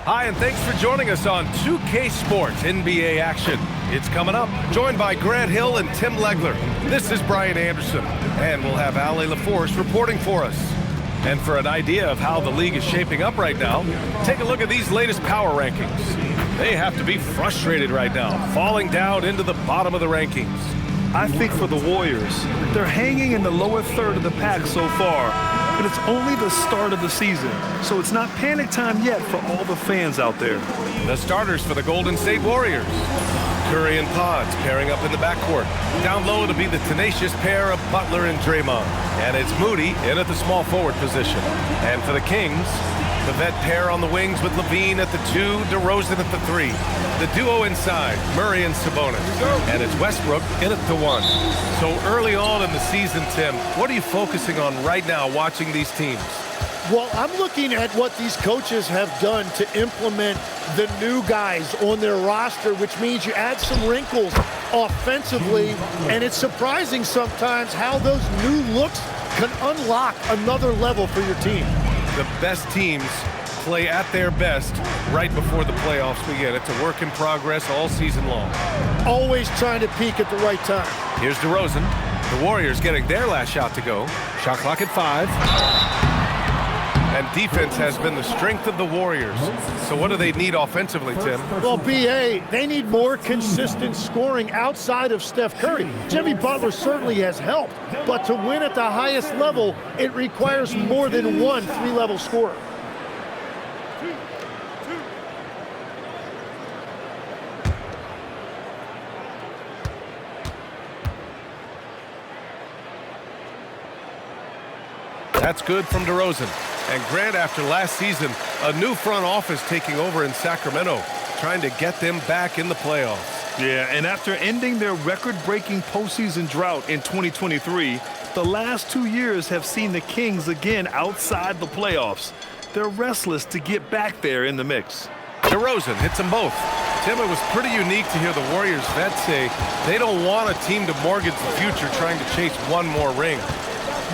Hi, and thanks for joining us on 2K Sports NBA action. It's coming up, joined by Grant Hill and Tim Legler. This is Brian Anderson, and we'll have Ali LaForce reporting for us. And for an idea of how the league is shaping up right now, take a look at these latest power rankings. They have to be frustrated right now, falling down into the bottom of the rankings. I think for the Warriors, they're hanging in the lower third of the pack so far, but it's only the start of the season, so it's not panic time yet for all the fans out there. The starters for the Golden State Warriors. Curry and Pods pairing up in the backcourt. Down low to be the tenacious pair of Butler and Draymond. And it's Moody in at the small forward position. And for the Kings, the vet pair on the wings with Levine at the 2, DeRozan at the 3. The duo inside, Murray and Sabonis. And it's Westbrook in at the 1. So early on in the season, Tim, what are you focusing on right now watching these teams? Well, I'm looking at what these coaches have done to implement the new guys on their roster, which means you add some wrinkles offensively, and it's surprising sometimes how those new looks can unlock another level for your team. The best teams play at their best right before the playoffs begin. It's a work in progress all season long. Always trying to peak at the right time. Here's DeRozan. The Warriors getting their last shot to go. Shot clock at 5. And defense has been the strength of the Warriors. So what do they need offensively, Tim? Well, B.A., they need more consistent scoring outside of Steph Curry. Jimmy Butler certainly has helped, but to win at the highest level, it requires more than one three-level scorer. That's good from DeRozan. And Grant, after last season, a new front office taking over in Sacramento, trying to get them back in the playoffs. Yeah, and after ending their record-breaking postseason drought in 2023, the last 2 years have seen the Kings again outside the playoffs. They're restless to get back there in the mix. DeRozan hits them both. Tim, it was pretty unique to hear the Warriors vets say they don't want a team to mortgage the future trying to chase one more ring.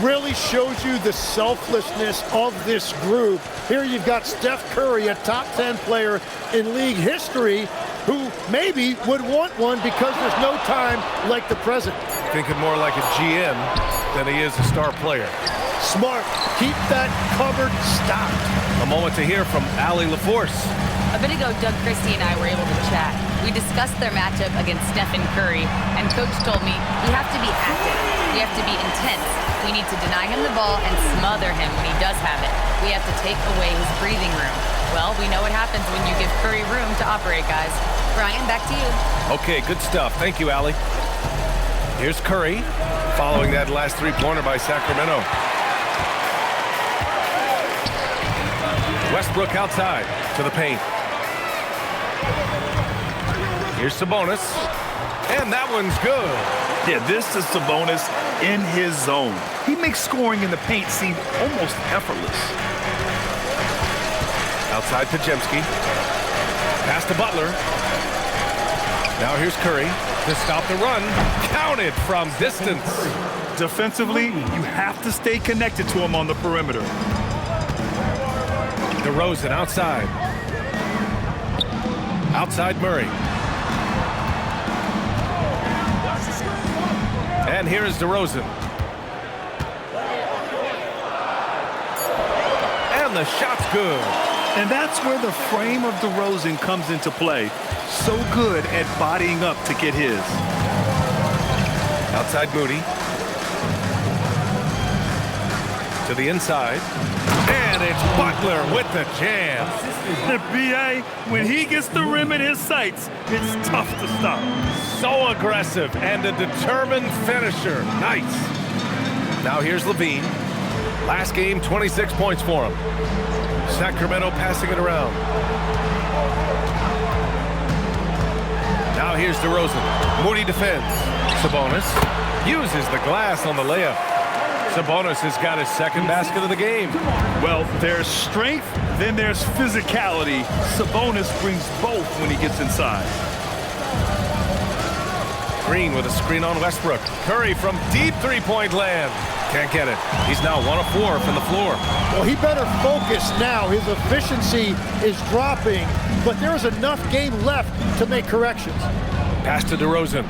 Really shows you the selflessness of this group. Here you've got Steph Curry, a top 10 player in league history, who maybe would want one because there's no time like the present. Thinking more like a GM than he is a star player. Smart. Keep that cupboard stocked. A moment to hear from Ali LaForce. A bit ago, Doug Christie and I were able to chat. We discussed their matchup against Stephen Curry, and Coach told me, we have to be active. We have to be intense. We need to deny him the ball and smother him when he does have it. We have to take away his breathing room. Well, we know what happens when you give Curry room to operate, guys. Brian, back to you. Okay, good stuff. Thank you, Ali. Here's Curry, following that last three-pointer by Sacramento. Westbrook outside to the paint. Here's Sabonis, and that one's good. Yeah, this is Sabonis in his zone. He makes scoring in the paint seem almost effortless. Outside Podziemski. Pass to Butler. Now here's Curry to stop the run. Counted from distance. Defensively, you have to stay connected to him on the perimeter. DeRozan outside. Outside Murray. And here is DeRozan. And the shot's good. And that's where the frame of DeRozan comes into play. So good at bodying up to get his. Outside Moody. To the inside. And it's Butler with the jam. The B.A., when he gets the rim in his sights, it's tough to stop. So aggressive and a determined finisher. Nice. Now here's Levine. Last game, 26 points for him. Sacramento passing it around. Now here's DeRozan. Moody defends. Sabonis uses the glass on the layup. Sabonis has got his second basket of the game. Well, there's strength, then there's physicality. Sabonis brings both when he gets inside. Green with a screen on Westbrook. Curry from deep three-point land. Can't get it. He's now 1 of 4 from the floor. Well, he better focus now. His efficiency is dropping, but there is enough game left to make corrections. Pass to DeRozan.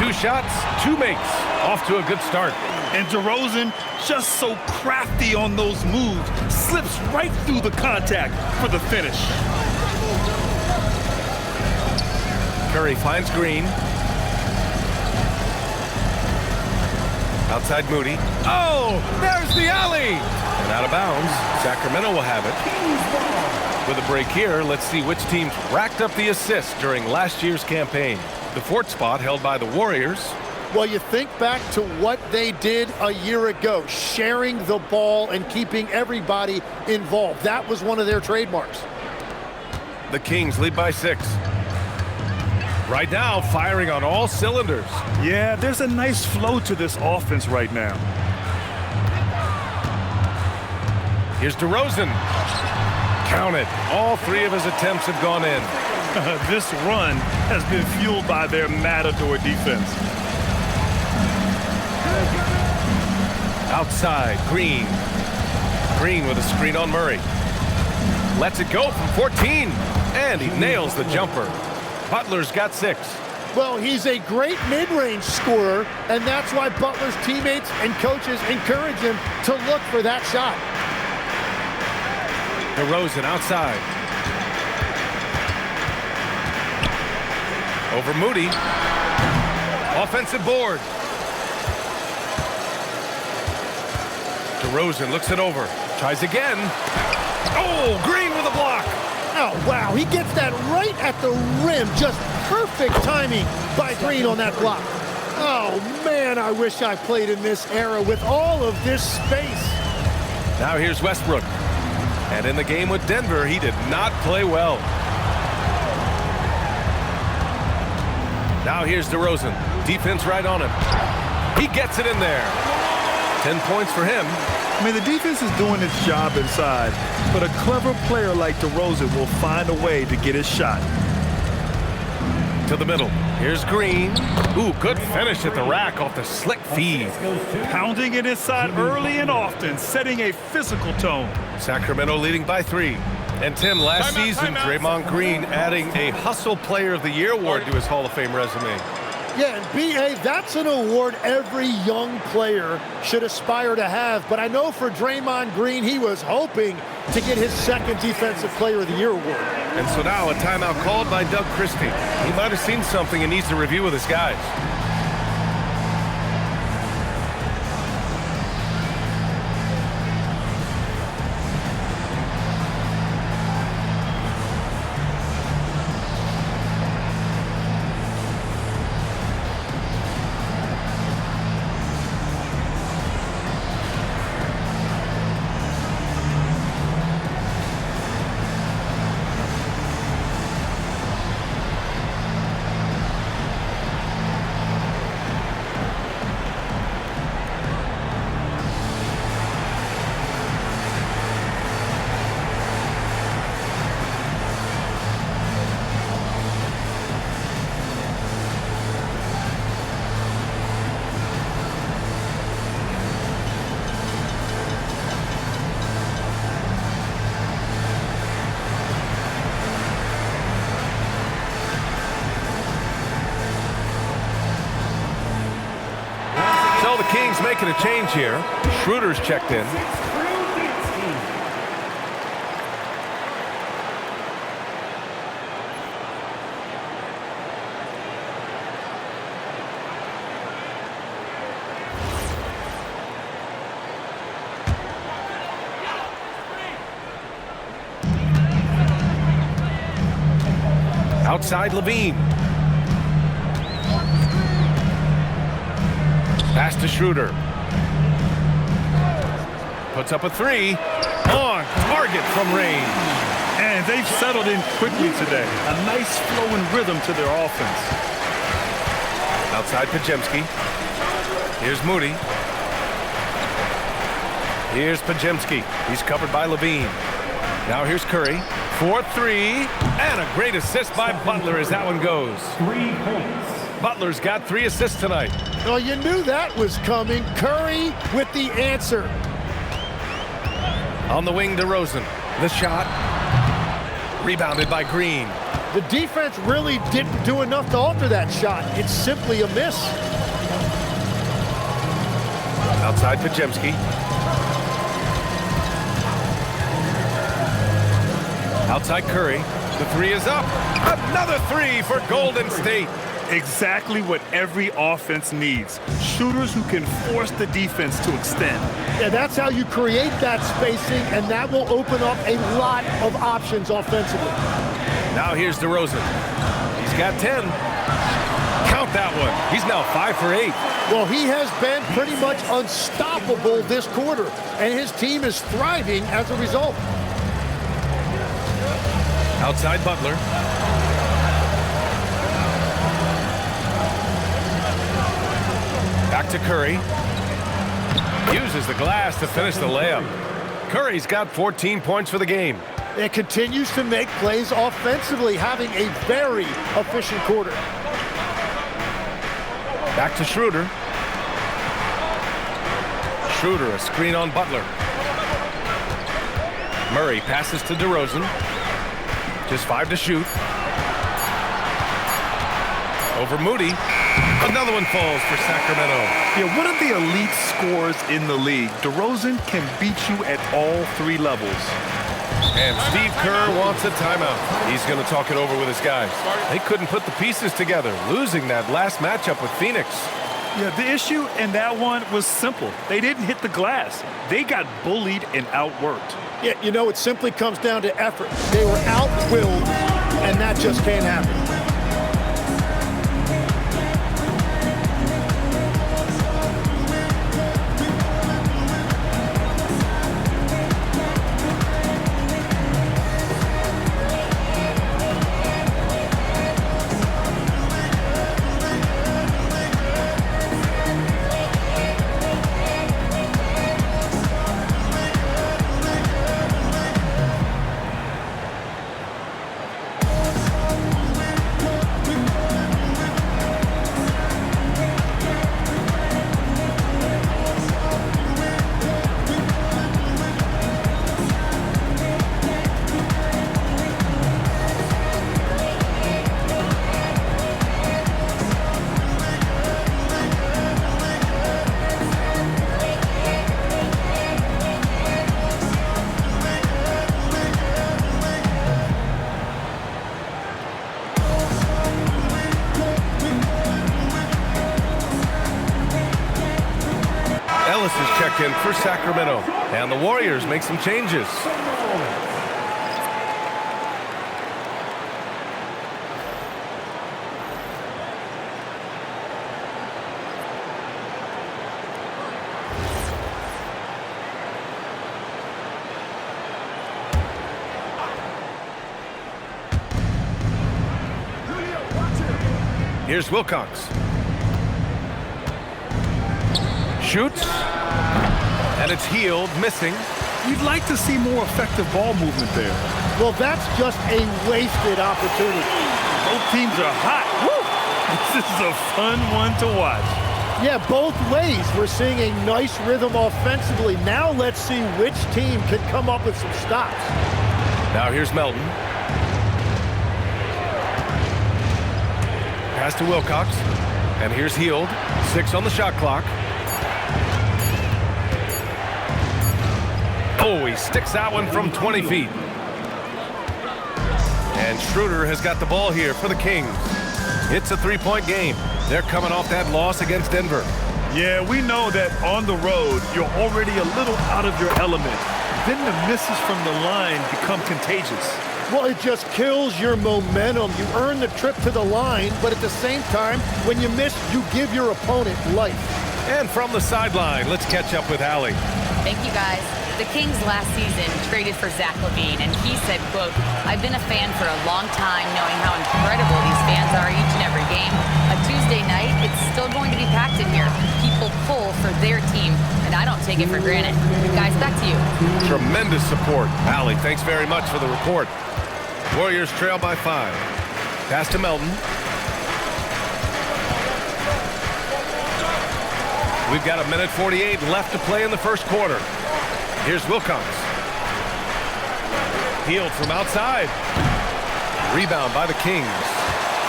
2 shots, 2 makes. Off to a good start. And DeRozan, just so crafty on those moves, slips right through the contact for the finish. Curry finds Green. Outside Moody. Oh, there's the alley! And out of bounds. Sacramento will have it. With a break here, let's see which teams racked up the assists during last year's campaign. The 4th spot held by the Warriors. Well, you think back to what they did a year ago, sharing the ball and keeping everybody involved. That was one of their trademarks. The Kings lead by 6. Right now, firing on all cylinders. Yeah, there's a nice flow to this offense right now. Here's DeRozan. Count it. All 3 of his attempts have gone in. This run has been fueled by their matador defense. Outside, Green. Green with a screen on Murray. Lets it go from 14. And he nails the jumper. Butler's got 6. Well, he's a great mid-range scorer, and that's why Butler's teammates and coaches encourage him to look for that shot. DeRozan outside. Over Moody. Offensive board. DeRozan looks it over. Tries again. Oh, Green with a block. Oh, wow, he gets that right at the rim. Just perfect timing by Green on that block. Oh, man, I wish I played in this era with all of this space. Now here's Westbrook. And in the game with Denver, he did not play well. Now here's DeRozan. Defense right on him. He gets it in there. 10 points for him. I mean, the defense is doing its job inside, but a clever player like DeRozan will find a way to get his shot. To the middle. Here's Green. Ooh, good finish at the rack off the slick feed. Pounding it inside early and often, setting a physical tone. Sacramento leading by 3. And Tim, last season, Draymond Green adding a Hustle Player of the Year award to his Hall of Fame resume. Yeah, and B.A., that's an award every young player should aspire to have. But I know for Draymond Green, he was hoping to get his 2nd Defensive Player of the Year award. And so now a timeout called by Doug Christie. He might have seen something and needs to review with his guys. The Kings making a change here. Schroeder's checked in. Outside Levine. Pass to Schroeder. Puts up a 3. On target from range. And they've settled in quickly today. A nice flow and rhythm to their offense. Outside Podziemski. Here's Moody. Here's Podziemski. He's covered by Levine. Now here's Curry. 4-3. And a great assist by Butler as that one goes. 3 points. Butler's got 3 assists tonight. Well, you knew that was coming. Curry with the answer. On the wing, DeRozan. The shot. Rebounded by Green. The defense really didn't do enough to alter that shot. It's simply a miss. Outside Podziemski. Outside Curry. The 3 is up. Another 3 for Golden State. Exactly what every offense needs. Shooters who can force the defense to extend. Yeah, that's how you create that spacing, and that will open up a lot of options offensively. Now here's DeRozan. He's got 10. Count that one. He's now 5 for 8. Well, he has been pretty much unstoppable this quarter, and his team is thriving as a result. Outside Butler. Back to Curry. Uses the glass to finish the layup. Curry's got 14 points for the game. It continues to make plays offensively, having a very efficient quarter. Back to Schroeder. Schroeder, a screen on Butler. Murray passes to DeRozan. Just 5 to shoot. Over Moody. Another one falls for Sacramento. Yeah, one of the elite scorers in the league. DeRozan can beat you at all 3 levels. And Steve Kerr wants a timeout. He's going to talk it over with his guys. They couldn't put the pieces together, losing that last matchup with Phoenix. Yeah, the issue in that one was simple. They didn't hit the glass. They got bullied and outworked. Yeah, you know, it simply comes down to effort. They were out-willed, and that just can't happen. Ellis is checked in for Sacramento, and the Warriors make some changes. Here's Wilcox. Shoots, and it's Hield, missing. You'd like to see more effective ball movement there. Well, that's just a wasted opportunity. Both teams are hot. Woo! This is a fun one to watch. Yeah, both ways. We're seeing a nice rhythm offensively. Now let's see which team can come up with some stops. Now here's Melton. Pass to Wilcox, and here's Hield. 6 on the shot clock. Oh, he sticks that one from 20 feet. And Schroeder has got the ball here for the Kings. It's a 3-point game. They're coming off that loss against Denver. Yeah, we know that on the road, you're already a little out of your element. Then the misses from the line become contagious. Well, it just kills your momentum. You earn the trip to the line, but at the same time, when you miss, you give your opponent life. And from the sideline, let's catch up with Allie. Thank you, guys. The Kings last season traded for Zach LaVine, and he said, quote, "I've been a fan for a long time, knowing how incredible these fans are each and every game. A Tuesday night, it's still going to be packed in here. People pull for their team, and I don't take it for granted. Guys, back to you. Tremendous support. Allie, thanks very much for the report. Warriors trail by 5. Pass to Melton. We've got 1:48 left to play in the first quarter. Here's Wilcox. Healed from outside. Rebound by the Kings.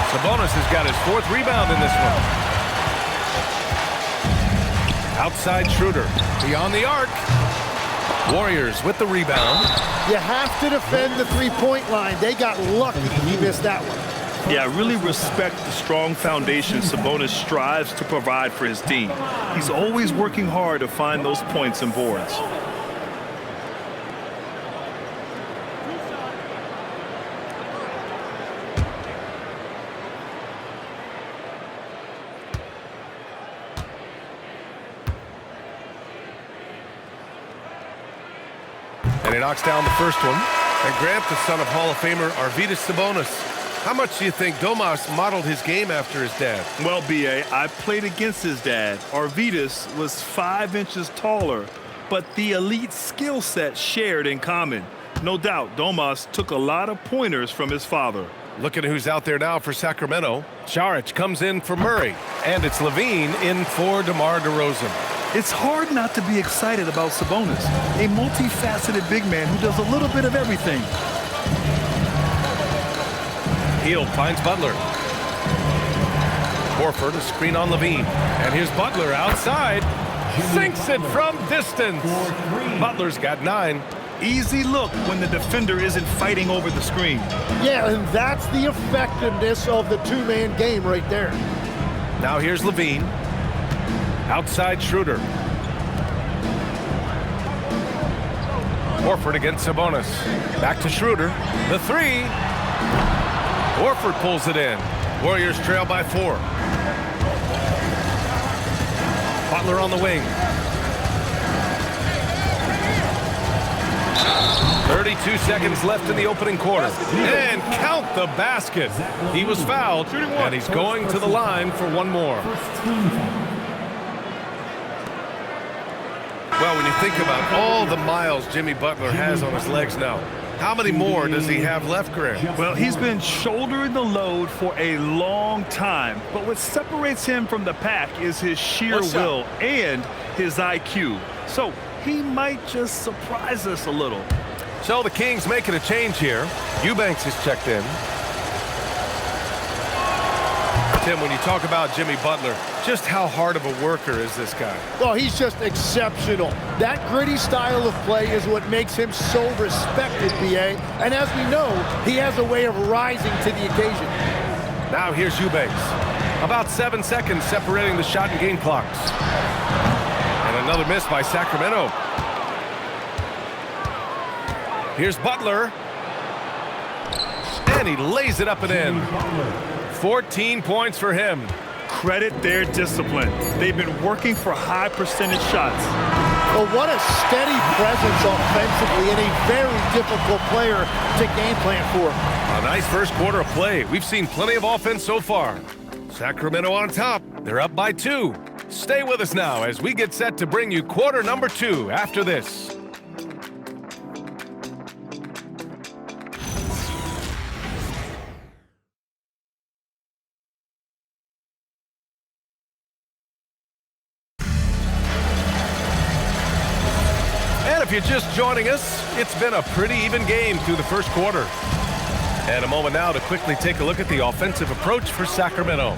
Sabonis has got his 4th rebound in this one. Outside Schroeder. Beyond the arc. Warriors with the rebound. You have to defend the three-point line. They got lucky he missed that one. Yeah, I really respect the strong foundation Sabonis strives to provide for his team. He's always working hard to find those points and boards. And he knocks down the first one. And Grant, the son of Hall of Famer Arvydas Sabonis. How much do you think Domas modeled his game after his dad? Well, B.A., I played against his dad. Arvydas was 5 inches taller, but the elite skill set shared in common. No doubt, Domas took a lot of pointers from his father. Look at who's out there now for Sacramento. Saric comes in for Murray. And it's Levine in for DeMar DeRozan. It's hard not to be excited about Sabonis, a multifaceted big man who does a little bit of everything. Hield finds Butler. Horford, a screen on Levine. And here's Butler outside. Sinks it from distance. Butler's got 9. Easy look when the defender isn't fighting over the screen. Yeah, and that's the effectiveness of the two-man game right there. Now here's Levine. Outside Schroeder. Horford against Sabonis. Back to Schroeder. The 3. Horford pulls it in. Warriors trail by 4. Butler on the wing. 32 seconds left in the opening quarter. And count the basket. He was fouled, and he's going to the line for one more. Well, when you think about all the miles Jimmy Butler has on his legs now, how many more does he have left, Grant? Well, he's been shouldering the load for a long time, but what separates him from the pack is his sheer will and his IQ. So he might just surprise us a little. So the Kings making a change here. Eubanks is checked in. Tim, when you talk about Jimmy Butler, just how hard of a worker is this guy? Well, he's just exceptional. That gritty style of play is what makes him so respected, B.A. And as we know, he has a way of rising to the occasion. Now here's Eubanks. About 7 seconds separating the shot and game clocks. And another miss by Sacramento. Here's Butler. And he lays it up and in. 14 points for him. Credit their discipline. They've been working for high percentage shots. Well, what a steady presence offensively and a very difficult player to game plan for. A nice first quarter of play. We've seen plenty of offense so far. Sacramento on top. They're up by 2. Stay with us now as we get set to bring you quarter number 2 after this. If you're just joining us, it's been a pretty even game through the first quarter. And a moment now to quickly take a look at the offensive approach for Sacramento.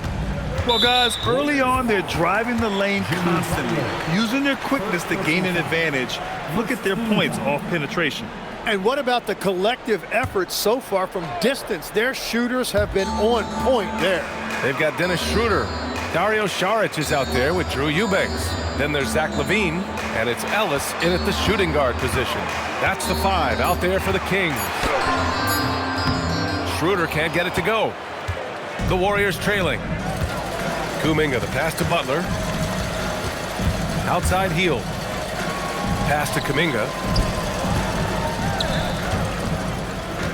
Well, guys, early on, they're driving the lane constantly, using their quickness to gain an advantage. Look at their points off penetration. And what about the collective effort so far from distance? Their shooters have been on point there. They've got Dennis Schroeder. Dario Saric is out there with Drew Eubanks. Then there's Zach LaVine, and it's Ellis in at the shooting guard position. That's the 5 out there for the Kings. Schroeder can't get it to go. The Warriors trailing. Kuminga, the pass to Butler. Outside Hield. Pass to Kuminga.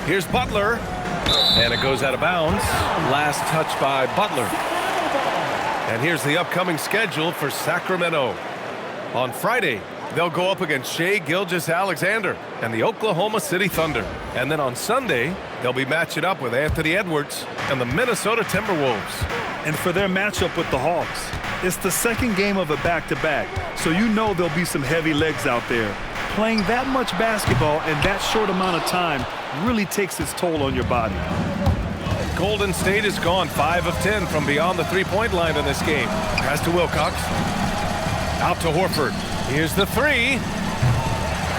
Here's Butler. And it goes out of bounds. Last touch by Butler. And here's the upcoming schedule for Sacramento. On Friday, they'll go up against Shai Gilgeous-Alexander and the Oklahoma City Thunder. And then on Sunday, they'll be matching up with Anthony Edwards and the Minnesota Timberwolves. And for their matchup with the Hawks, it's the second game of a back-to-back, so you know there'll be some heavy legs out there. Playing that much basketball in that short amount of time really takes its toll on your body. Golden State has gone 5 of 10 from beyond the three-point line in this game. Pass to Wilcox. Out to Horford. Here's the three.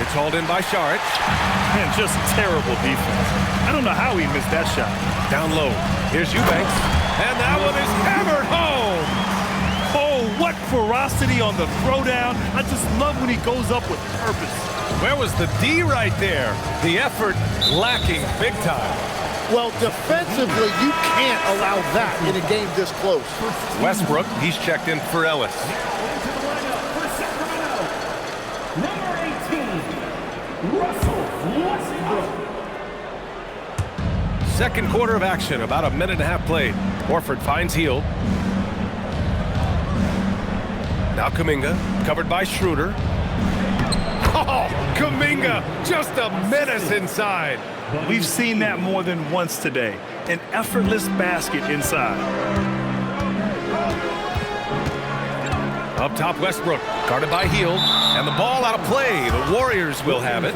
It's hauled in by Saric. Man, just terrible defense. I don't know how he missed that shot. Down low. Here's Eubanks. And that one is hammered home. Oh, what ferocity on the throwdown. I just love when he goes up with purpose. Where was the D right there? The effort lacking big time. Well, defensively, you can't allow that in a game this close. Westbrook, he's checked in for Ellis. Number 18, Russell Westbrook. Second quarter of action, about a minute and a half played. Horford finds Hield. Now Kuminga, covered by Schroeder. Oh, Kuminga, just a menace inside. We've seen that more than once today. An effortless basket inside. Up top, Westbrook, guarded by Hield, and the ball out of play. The Warriors will have it.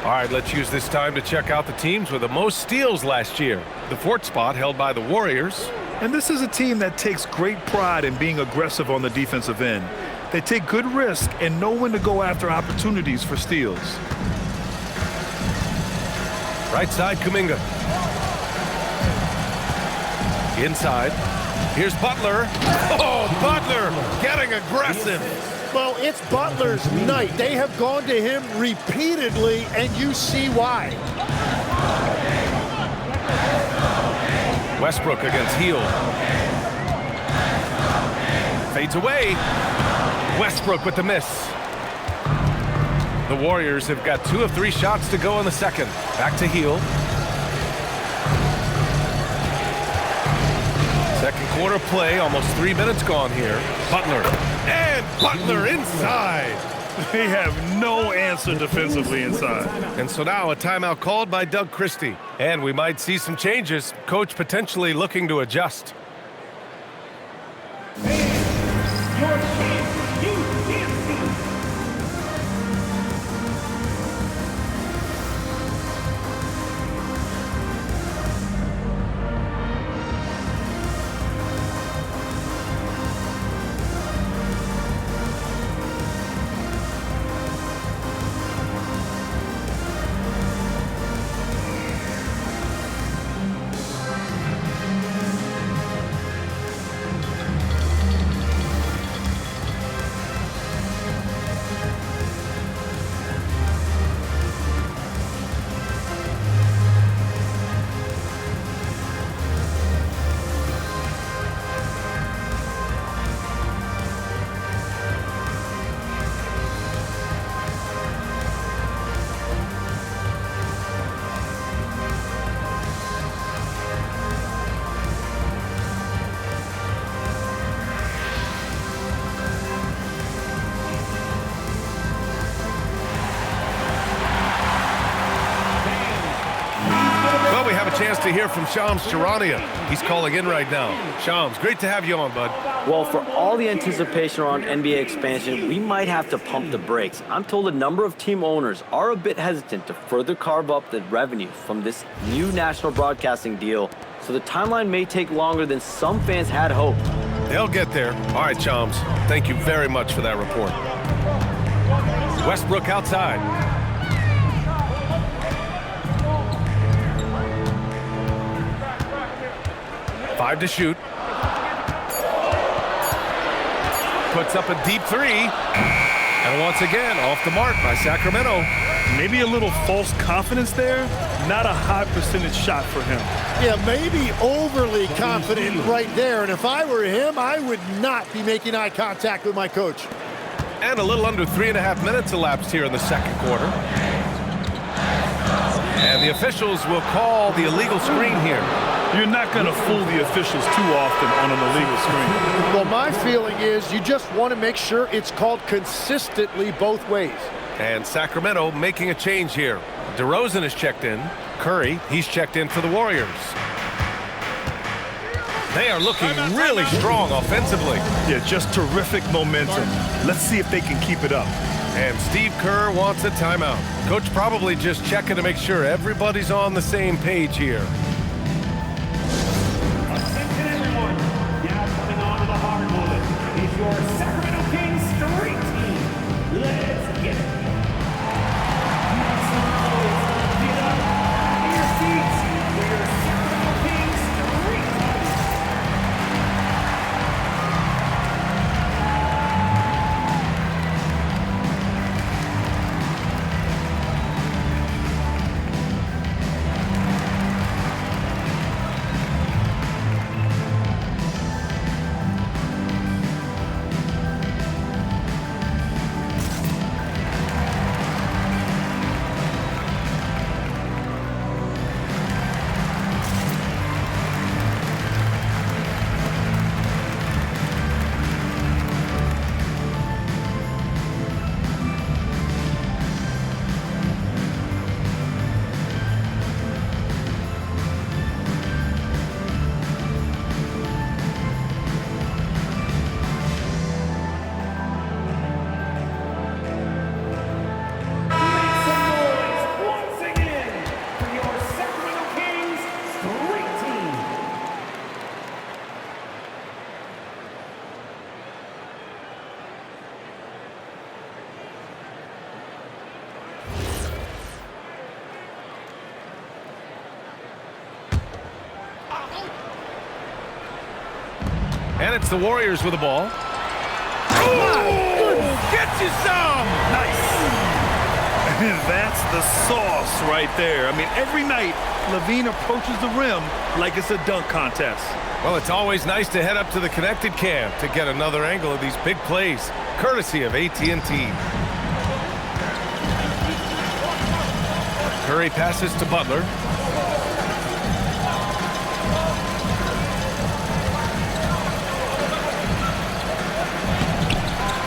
All right, let's use this time to check out the teams with the most steals last year. The fourth spot held by the Warriors. And this is a team that takes great pride in being aggressive on the defensive end. They take good risk and know when to go after opportunities for steals. Right side, Kuminga. Inside. Here's Butler. Oh, Butler getting aggressive. Well, it's Butler's night. They have gone to him repeatedly, and you see why. Westbrook against Hield. Fades away. Westbrook with the miss. The Warriors have got 2 of 3 shots to go in the second. Back to Hield. Second quarter play, almost 3 minutes gone here. Butler. And Butler inside. They have no answer defensively inside. And so now a timeout called by Doug Christie. And we might see some changes. Coach potentially looking to adjust. Your champ, UCF. Chance to hear from Shams Charania. He's calling in right now. Shams, great to have you on, bud. Well, for all the anticipation around NBA expansion, we might have to pump the brakes. I'm told a number of team owners are a bit hesitant to further carve up the revenue from this new national broadcasting deal, so the timeline may take longer than some fans had hoped. They'll get there. All right, Shams, thank you very much for that report. Westbrook outside. 5 to shoot. Puts up a deep 3. And once again, off the mark by Sacramento. Maybe a little false confidence there. Not a high percentage shot for him. Yeah, maybe overly confident right there. And if I were him, I would not be making eye contact with my coach. And a little under 3.5 minutes elapsed here in the second quarter. And the officials will call the illegal screen here. You're not going to fool the officials too often on an illegal screen. Well, my feeling is you just want to make sure it's called consistently both ways. And Sacramento making a change here. DeRozan is checked in. Curry, he's checked in for the Warriors. They are looking really strong offensively. Yeah, just terrific momentum. Let's see if they can keep it up. And Steve Kerr wants a timeout. Coach probably just checking to make sure everybody's on the same page here. Attention everyone. Now coming on to the hardwood is your Sacramento Kings Street Team. Let's get it. Make some noise. Get up out of your seats for your Sacramento Kings Street Team. And it's the Warriors with the ball. Get you some! Nice. That's the sauce right there. I mean, every night, LaVine approaches the rim like it's a dunk contest. Well, it's always nice to head up to the Connected Cam to get another angle of these big plays, courtesy of AT&T. Curry passes to Butler.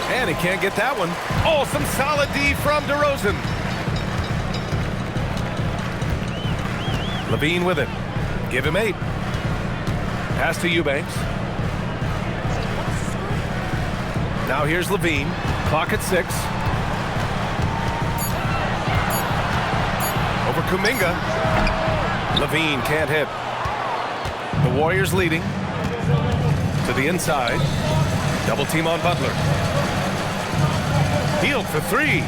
And he can't get that one. Oh, some solid D from DeRozan. LaVine with it. Give him 8. Pass to Eubanks. Now here's LaVine. Clock at 6. Over Kuminga. LaVine can't hit. The Warriors leading. To the inside. Double team on Butler. Hield for 3.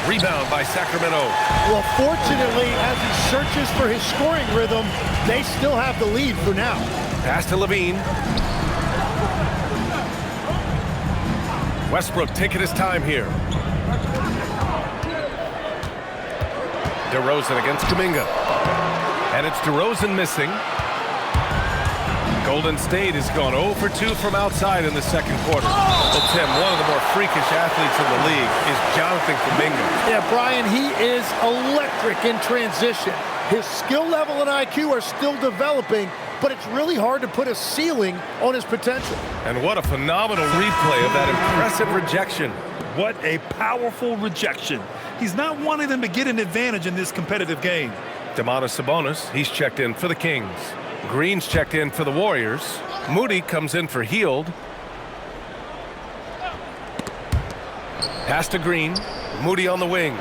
Rebound by Sacramento. Well, fortunately, as he searches for his scoring rhythm, they still have the lead for now. Pass to LaVine. Westbrook taking his time here. DeRozan against Kuminga. And it's DeRozan missing. Golden State has gone 0 for 2 from outside in the second quarter. Well, Tim, one of the more freakish athletes in the league is Jonathan Kuminga. Yeah, Brian, he is electric in transition. His skill level and IQ are still developing, but it's really hard to put a ceiling on his potential. And what a phenomenal replay of that impressive rejection. What a powerful rejection. He's not wanting them to get an advantage in this competitive game. Domantas Sabonis, he's checked in for the Kings. Green's checked in for the Warriors. Moody comes in for Hield. Pass to Green. Moody on the wing.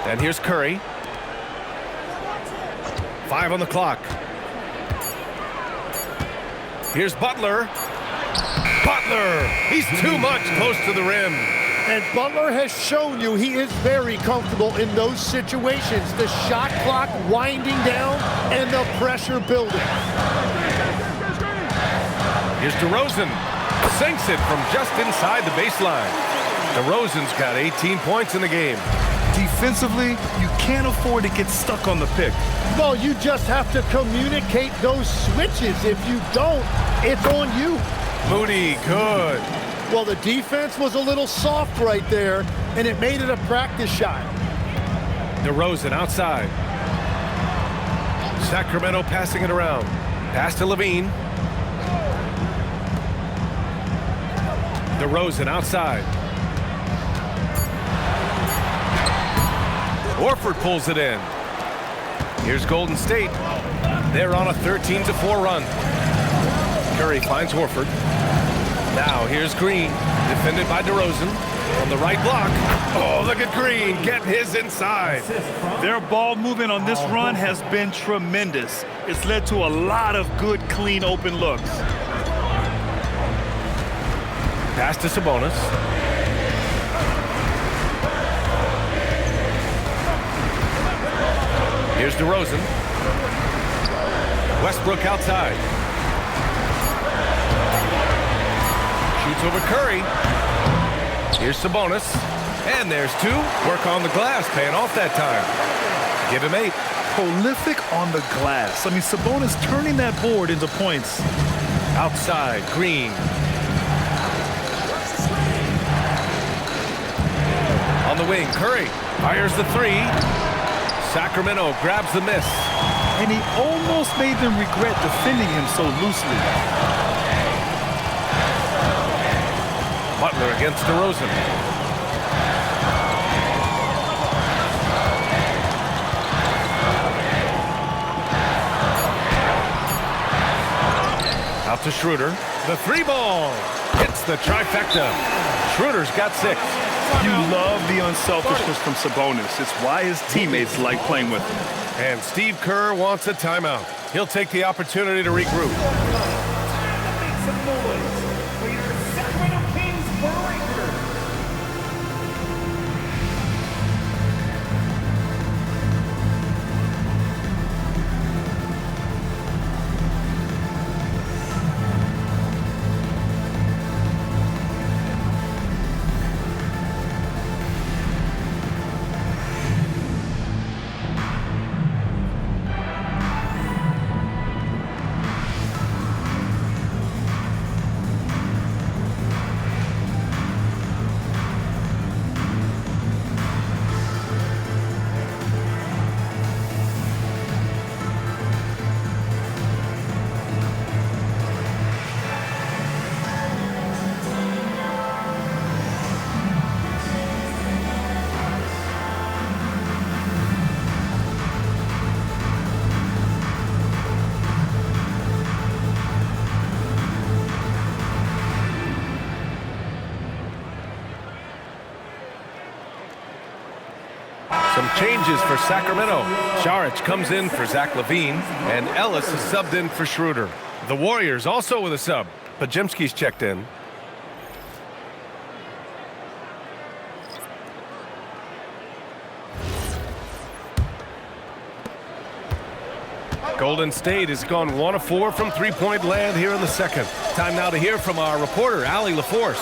And here's Curry. 5 on the clock. Here's Butler. Butler! He's too much close to the rim. And Butler has shown you he is very comfortable in those situations. The shot clock winding down and the pressure building. Here's DeRozan. Sinks it from just inside the baseline. DeRozan's got 18 points in the game. Defensively, you can't afford to get stuck on the pick. Well, you just have to communicate those switches. If you don't, it's on you. Moody, good. Well, the defense was a little soft right there, and it made it a practice shot. DeRozan outside. Sacramento passing it around. Pass to Levine. DeRozan outside. Horford pulls it in. Here's Golden State. They're on a 13-4 run. Curry finds Horford. Now here's Green, defended by DeRozan. On the right block. Oh, look at Green getting his inside. Their ball movement on this run has been tremendous. It's led to a lot of good, clean, open looks. Pass to Sabonis. Here's DeRozan. Westbrook outside. Shoots over Curry. Here's Sabonis. And there's two. Work on the glass, paying off that time. Give him 8. Prolific on the glass. I mean, Sabonis turning that board into points. Outside, Green. On the wing, Curry fires the 3. Sacramento grabs the miss. And he almost made them regret defending him so loosely. Butler against DeRozan. Out to Schroeder. The 3 ball. Hits the trifecta. Schroeder's got 6. You love the unselfishness from Sabonis. It's why his teammates like playing with him. And Steve Kerr wants a timeout. He'll take the opportunity to regroup. Make some noise for your Sacramento Kings breaker. Some changes for Sacramento. Saric comes in for Zach LaVine, and Ellis is subbed in for Schroeder. The Warriors also with a sub. Podziemski's checked in. Golden State has gone 1 of 4 from three-point land here in the second. Time now to hear from our reporter, Allie LaForce.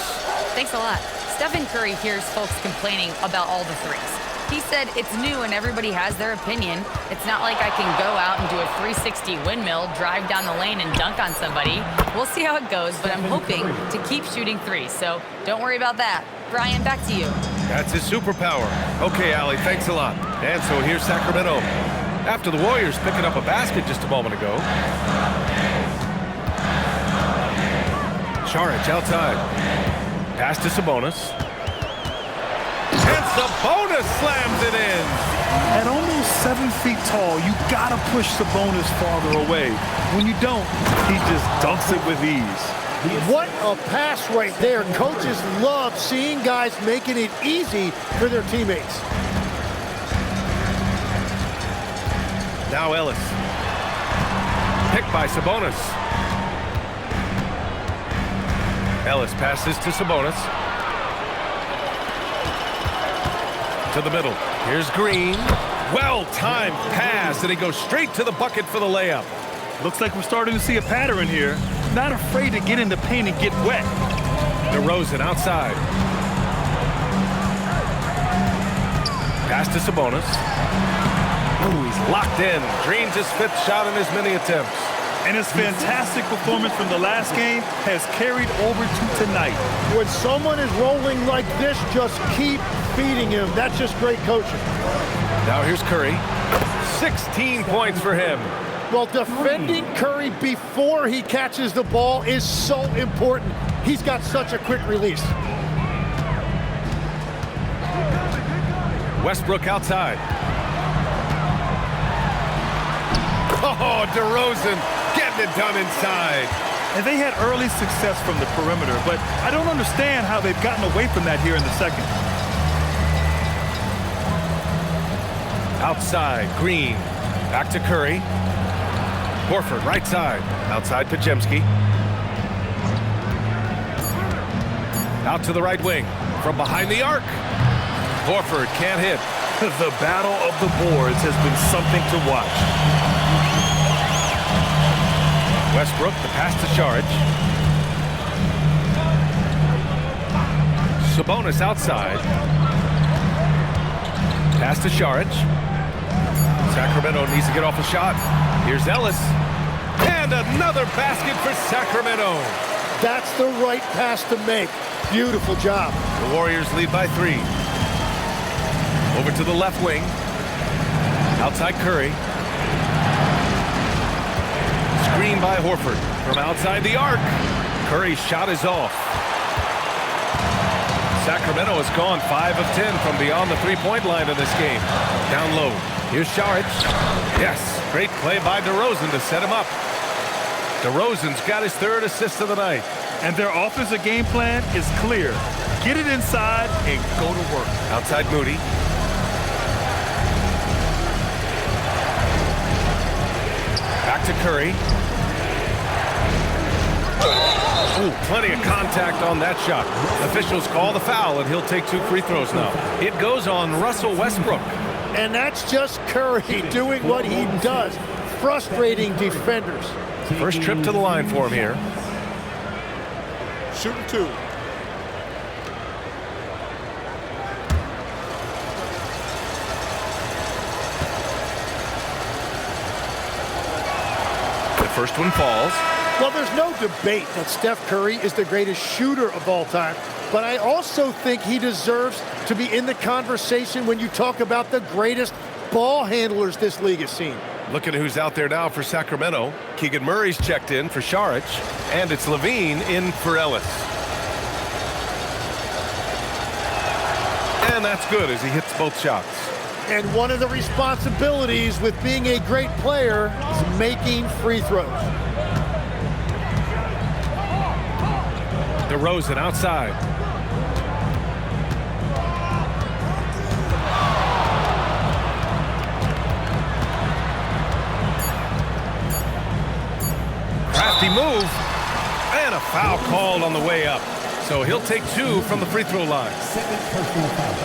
Thanks a lot. Stephen Curry hears folks complaining about all the threes. He said it's new and everybody has their opinion. It's not like I can go out and do a 360 windmill, drive down the lane and dunk on somebody. We'll see how it goes, but I'm hoping to keep shooting threes, so don't worry about that. Brian, back to you. That's his superpower. Okay, Allie, thanks a lot. And so here's Sacramento. After the Warriors picking up a basket just a moment ago. Saric outside. Pass to Sabonis. And Sabonis slams it in. At almost 7 feet tall, you gotta push Sabonis farther away. When you don't, he just dunks it with ease. What a pass right there. Coaches love seeing guys making it easy for their teammates. Now Ellis. Picked by Sabonis. Ellis passes to Sabonis. To the middle. Here's Green. Well-timed pass, and he goes straight to the bucket for the layup. Looks like we're starting to see a pattern here. Not afraid to get in the paint and get wet. DeRozan outside. Pass to Sabonis. Ooh, he's locked in. Dreams his 5th shot in as many attempts. And his fantastic performance from the last game has carried over to tonight. When someone is rolling like this, just keep feeding him. That's just great coaching. Now here's Curry. 16 points for him. Well, defending Curry before he catches the ball is so important. He's got such a quick release. Westbrook outside. Oh, DeRozan getting it done inside. And they had early success from the perimeter, but I don't understand how they've gotten away from that here in the second. Outside, Green. Back to Curry. Horford, right side. Outside, Podziemski. Out to the right wing. From behind the arc. Horford can't hit. The battle of the boards has been something to watch. Westbrook, the pass to Saric. Sabonis outside. Pass to Saric. Sacramento needs to get off a shot. Here's Ellis. And another basket for Sacramento. That's the right pass to make. Beautiful job. The Warriors lead by 3. Over to the left wing. Outside Curry. Screen by Horford. From outside the arc. Curry's shot is off. Sacramento has gone 5 of 10 from beyond the three-point line in this game. Down low. Here's Saric. Yes, great play by DeRozan to set him up. DeRozan's got his 3rd assist of the night. And their offensive game plan is clear. Get it inside and go to work. Outside Moody. Back to Curry. Ooh, plenty of contact on that shot. Officials call the foul, and he'll take 2 free throws now. It goes on Russell Westbrook. And that's just Curry doing what he does, frustrating defenders. First trip to the line for him here. Shooting 2. The first one falls. Well, there's no debate that Steph Curry is the greatest shooter of all time, but I also think he deserves to be in the conversation when you talk about the greatest ball handlers this league has seen. Looking at who's out there now for Sacramento. Keegan Murray's checked in for Saric, and it's Levine in for Ellis. And that's good as he hits both shots. And one of the responsibilities with being a great player is making free throws. DeRozan outside. Crafty move. And a foul called on the way up. So he'll take 2 from the free throw line.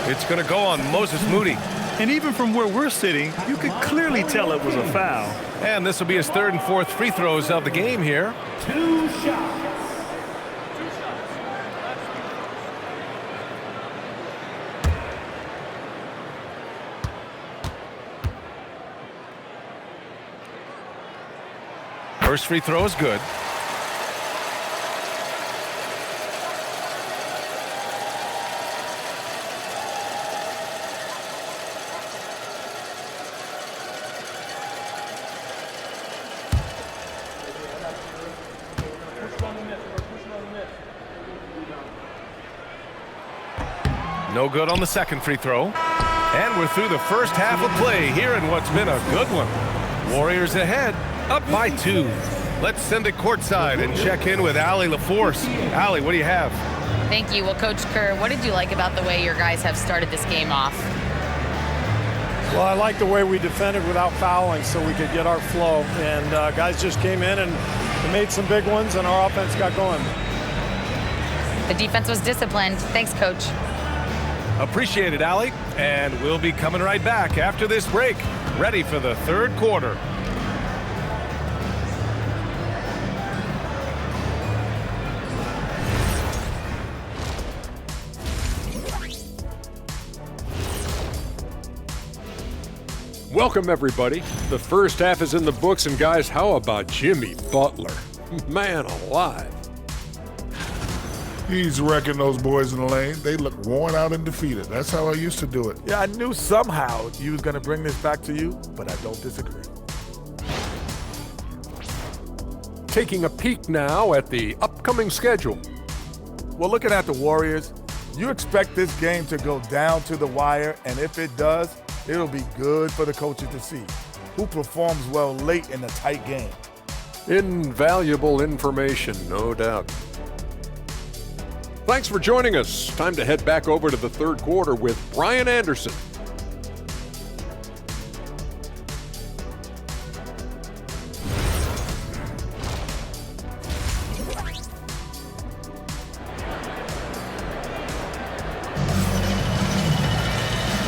It's going to go on Moses Moody. And even from where we're sitting, you could clearly tell it was a foul. And this will be his 3rd and 4th free throws of the game here. 2 shots. First free throw is good. No good on the second free throw. And we're through the first half of play here in what's been a good one. Warriors ahead, up by 2. Let's send it courtside and check in with Allie LaForce. Allie, what do you have? Thank you. Well, Coach Kerr, what did you like about the way your guys have started this game off? Well, I like the way we defended without fouling so we could get our flow. And guys just came in and made some big ones, and our offense got going. The defense was disciplined. Thanks, Coach. Appreciate it, Allie. And we'll be coming right back after this break, ready for the 3rd quarter. Welcome, everybody. The first half is in the books, and guys, how about Jimmy Butler? Man alive. He's wrecking those boys in the lane. They look worn out and defeated. That's how I used to do it. Yeah, I knew somehow you was going to bring this back to you, but I don't disagree. taking a peek now at the upcoming schedule. Well, looking at the Warriors, you expect this game to go down to the wire, and if it does, it'll be good for the coaches to see who performs well late in a tight game. Invaluable information, no doubt. Thanks for joining us. Time to head back over to the third quarter with Brian Anderson.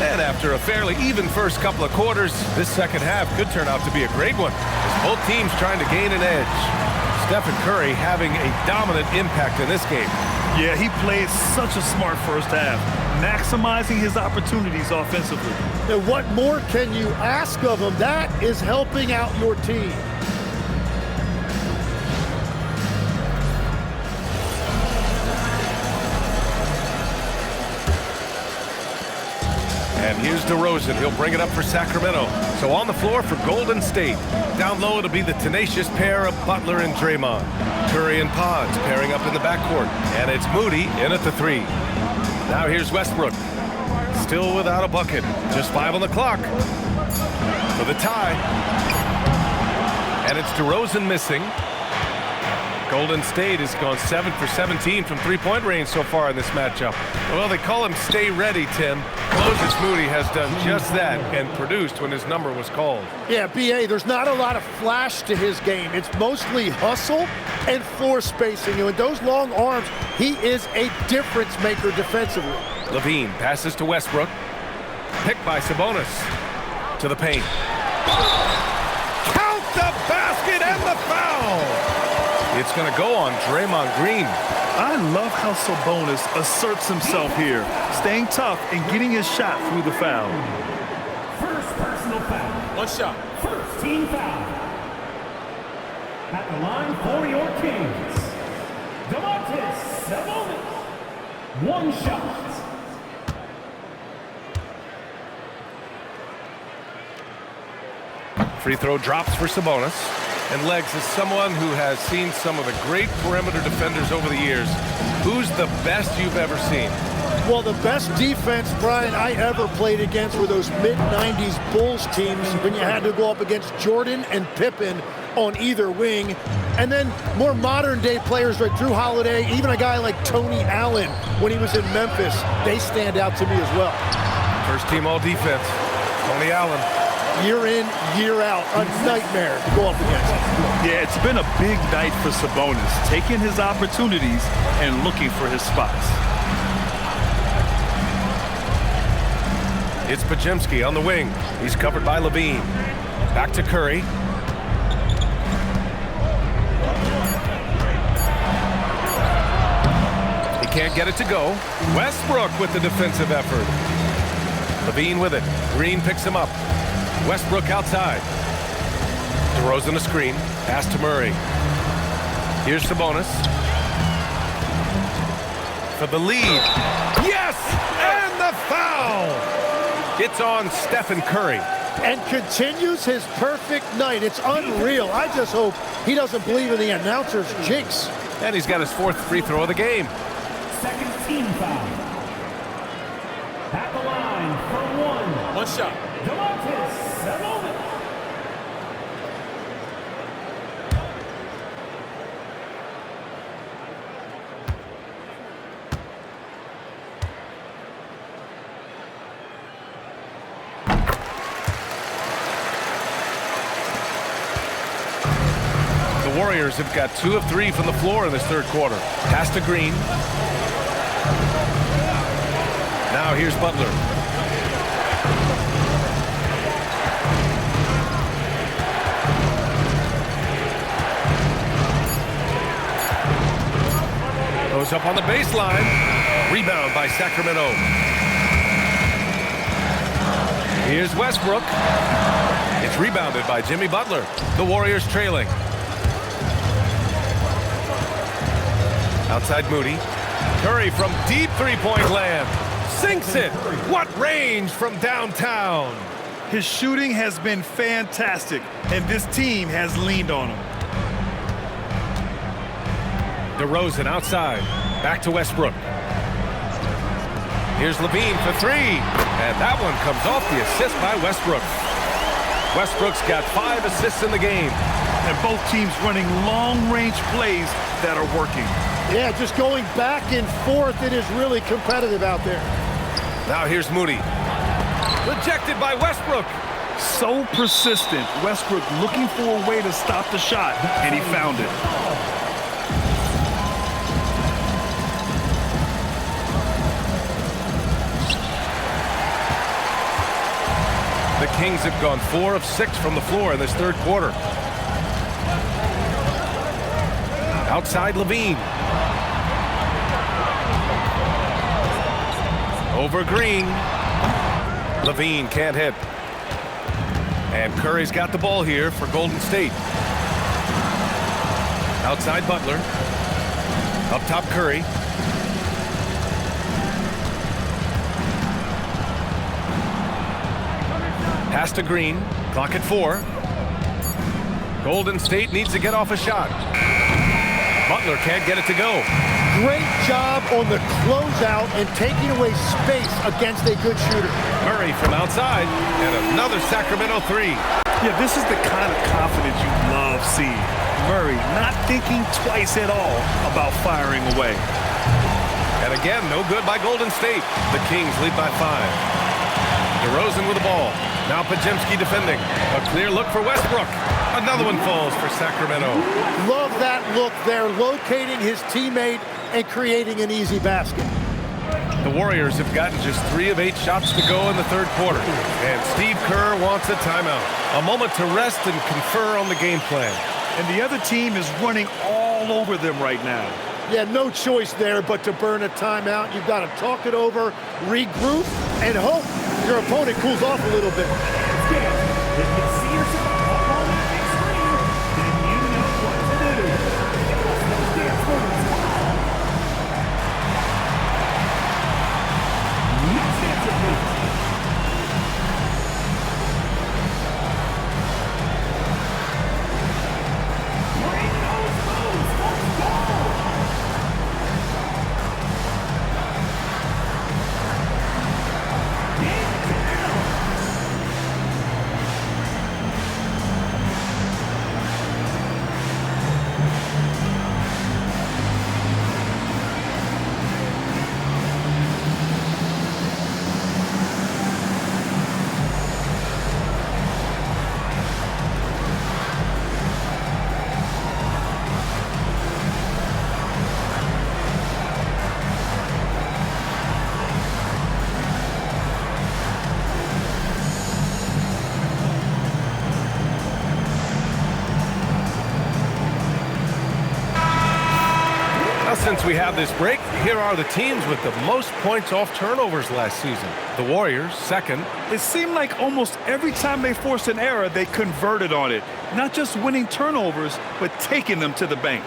And after a fairly even first couple of quarters, this second half could turn out to be a great one, as both teams trying to gain an edge. Stephen Curry having a dominant impact in this game. Yeah, he played such a smart first half, maximizing his opportunities offensively. Now, what more can you ask of him? That is helping out your team. And here's DeRozan. He'll bring it up for Sacramento. So on the floor for Golden State. Down low, it'll be the tenacious pair of Butler and Draymond. Curry and Pods pairing up in the backcourt. And it's Moody in at the three. Now here's Westbrook. Still without a bucket. Just 5 on the clock for the tie. And it's DeRozan missing. Golden State has gone 7 for 17 from three-point range so far in this matchup. Well, they call him Stay Ready, Tim. Moses Moody has done just that and produced when his number was called. Yeah, B.A., there's not a lot of flash to his game. It's mostly hustle and floor spacing. And with those long arms, he is a difference maker defensively. Levine passes to Westbrook. Picked by Sabonis. To the paint. Count the basket and the foul! It's going to go on Draymond Green. I love how Sabonis asserts himself here, staying tough and getting his shot through the foul. First personal foul. One shot. First team foul. At the line for your Kings, Domantas Sabonis. One shot. Free throw drops for Sabonis. And Legs, is someone who has seen some of the great perimeter defenders over the years. Who's the best you've ever seen? Well, the best defense, Brian, I ever played against were those mid-90s Bulls teams when you had to go up against Jordan and Pippen on either wing. And then more modern-day players like Drew Holiday, even a guy like Tony Allen when he was in Memphis, they stand out to me as well. First team all-defense, Tony Allen. Year in, year out, a nightmare to go up against. Yeah, it's been a big night for Sabonis, taking his opportunities and looking for his spots. It's Podziemski on the wing. He's covered by Levine. Back to Curry. He can't get it to go. Westbrook with the defensive effort. Levine with it. Green picks him up. Westbrook outside. DeRozan a screen. Pass to Murray. Here's Sabonis. For the lead. Yes! And the foul! It's on Stephen Curry. And continues his perfect night. It's unreal. I just hope he doesn't believe in the announcer's jinx. And he's got his 4th free throw of the game. Second team foul. At the line for one. One shot. Domantas Sabonis. The Warriors have got 2 of 3 from the floor in this third quarter. Pass to Green. Now here's Butler. Goes up on the baseline. Rebound by Sacramento. Here's Westbrook. It's rebounded by Jimmy Butler. The Warriors trailing. Outside Moody. Curry from deep three-point land. Sinks it. What range from downtown. His shooting has been fantastic, and this team has leaned on him. DeRozan outside. Back to Westbrook. Here's Levine for three. And that one comes off the assist by Westbrook. Westbrook's got 5 assists in the game. And both teams running long-range plays that are working. Yeah, just going back and forth. It is really competitive out there. Now here's Moody. Rejected by Westbrook. So persistent. Westbrook looking for a way to stop the shot, and he found it. The Kings have gone 4 of 6 from the floor in this third quarter. Outside Levine. Over Green. Levine can't hit. And Curry's got the ball here for Golden State. Outside Butler. Up top Curry. Pass to Green. Clock at 4. Golden State needs to get off a shot. Butler can't get it to go. Great job on the closeout and taking away space against a good shooter. Murray from outside, and another Sacramento three. Yeah, this is the kind of confidence you love seeing. Murray not thinking twice at all about firing away. And again, no good by Golden State. The Kings lead by 5. DeRozan with the ball. Now Podziemski defending. A clear look for Westbrook. Another one falls for Sacramento. Love that look there, locating his teammate and creating an easy basket. The Warriors have gotten just 3 of 8 shots to go in the third quarter. And Steve Kerr wants a timeout. A moment to rest and confer on the game plan. And the other team is running all over them right now. Yeah, no choice there but to burn a timeout. You've got to talk it over, regroup, and hope your opponent cools off a little bit. If you see yourself up on that big screen, then you know what to do. Give us those dance moves. Next answer, please. Bring those moves. Let's go. Since we have this break, here are the teams with the most points off turnovers last season. The Warriors, second. It seemed like almost every time they forced an error, they converted on it. Not just winning turnovers, but taking them to the bank.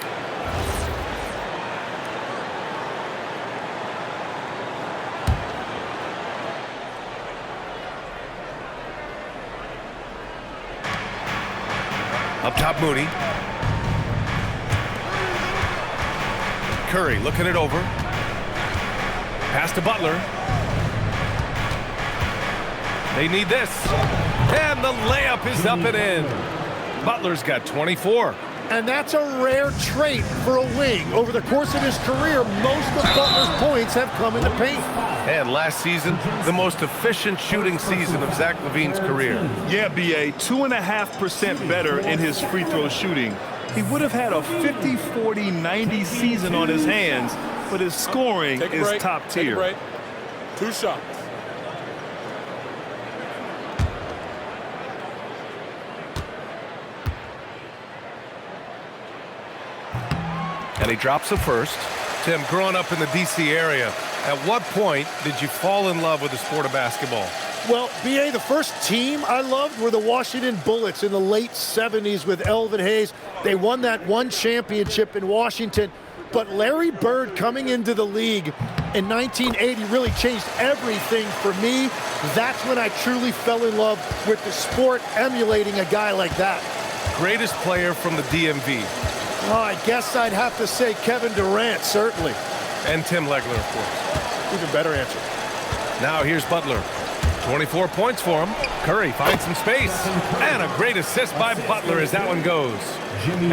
Up top, Moody. Curry looking it over. Pass to Butler. They need this. And the layup is up and in. Butler's got 24. And that's a rare trait for a wing. Over the course of his career, most of Butler's points have come in the paint. And last season, the most efficient shooting season of Zach LaVine's career. Yeah, B.A., 2.5% better in his free throw shooting. He would have had a 50, 40, 90 season on his hands, but his scoring is top tier. Take a break. 2 shots. And he drops the first. Tim, growing up in the D.C. area, at what point did you fall in love with the sport of basketball? Well, B.A., the first team I loved were the Washington Bullets in the late 70s with Elvin Hayes. They won that one championship in Washington. But Larry Bird coming into the league in 1980 really changed everything for me. That's when I truly fell in love with the sport, emulating a guy like that. Greatest player from the DMV. Well, I guess I'd have to say Kevin Durant, certainly. And Tim Legler, of course. Even better answer. Now here's Butler. 24 points for him. Curry finds some space. And a great assist by Butler as that one goes.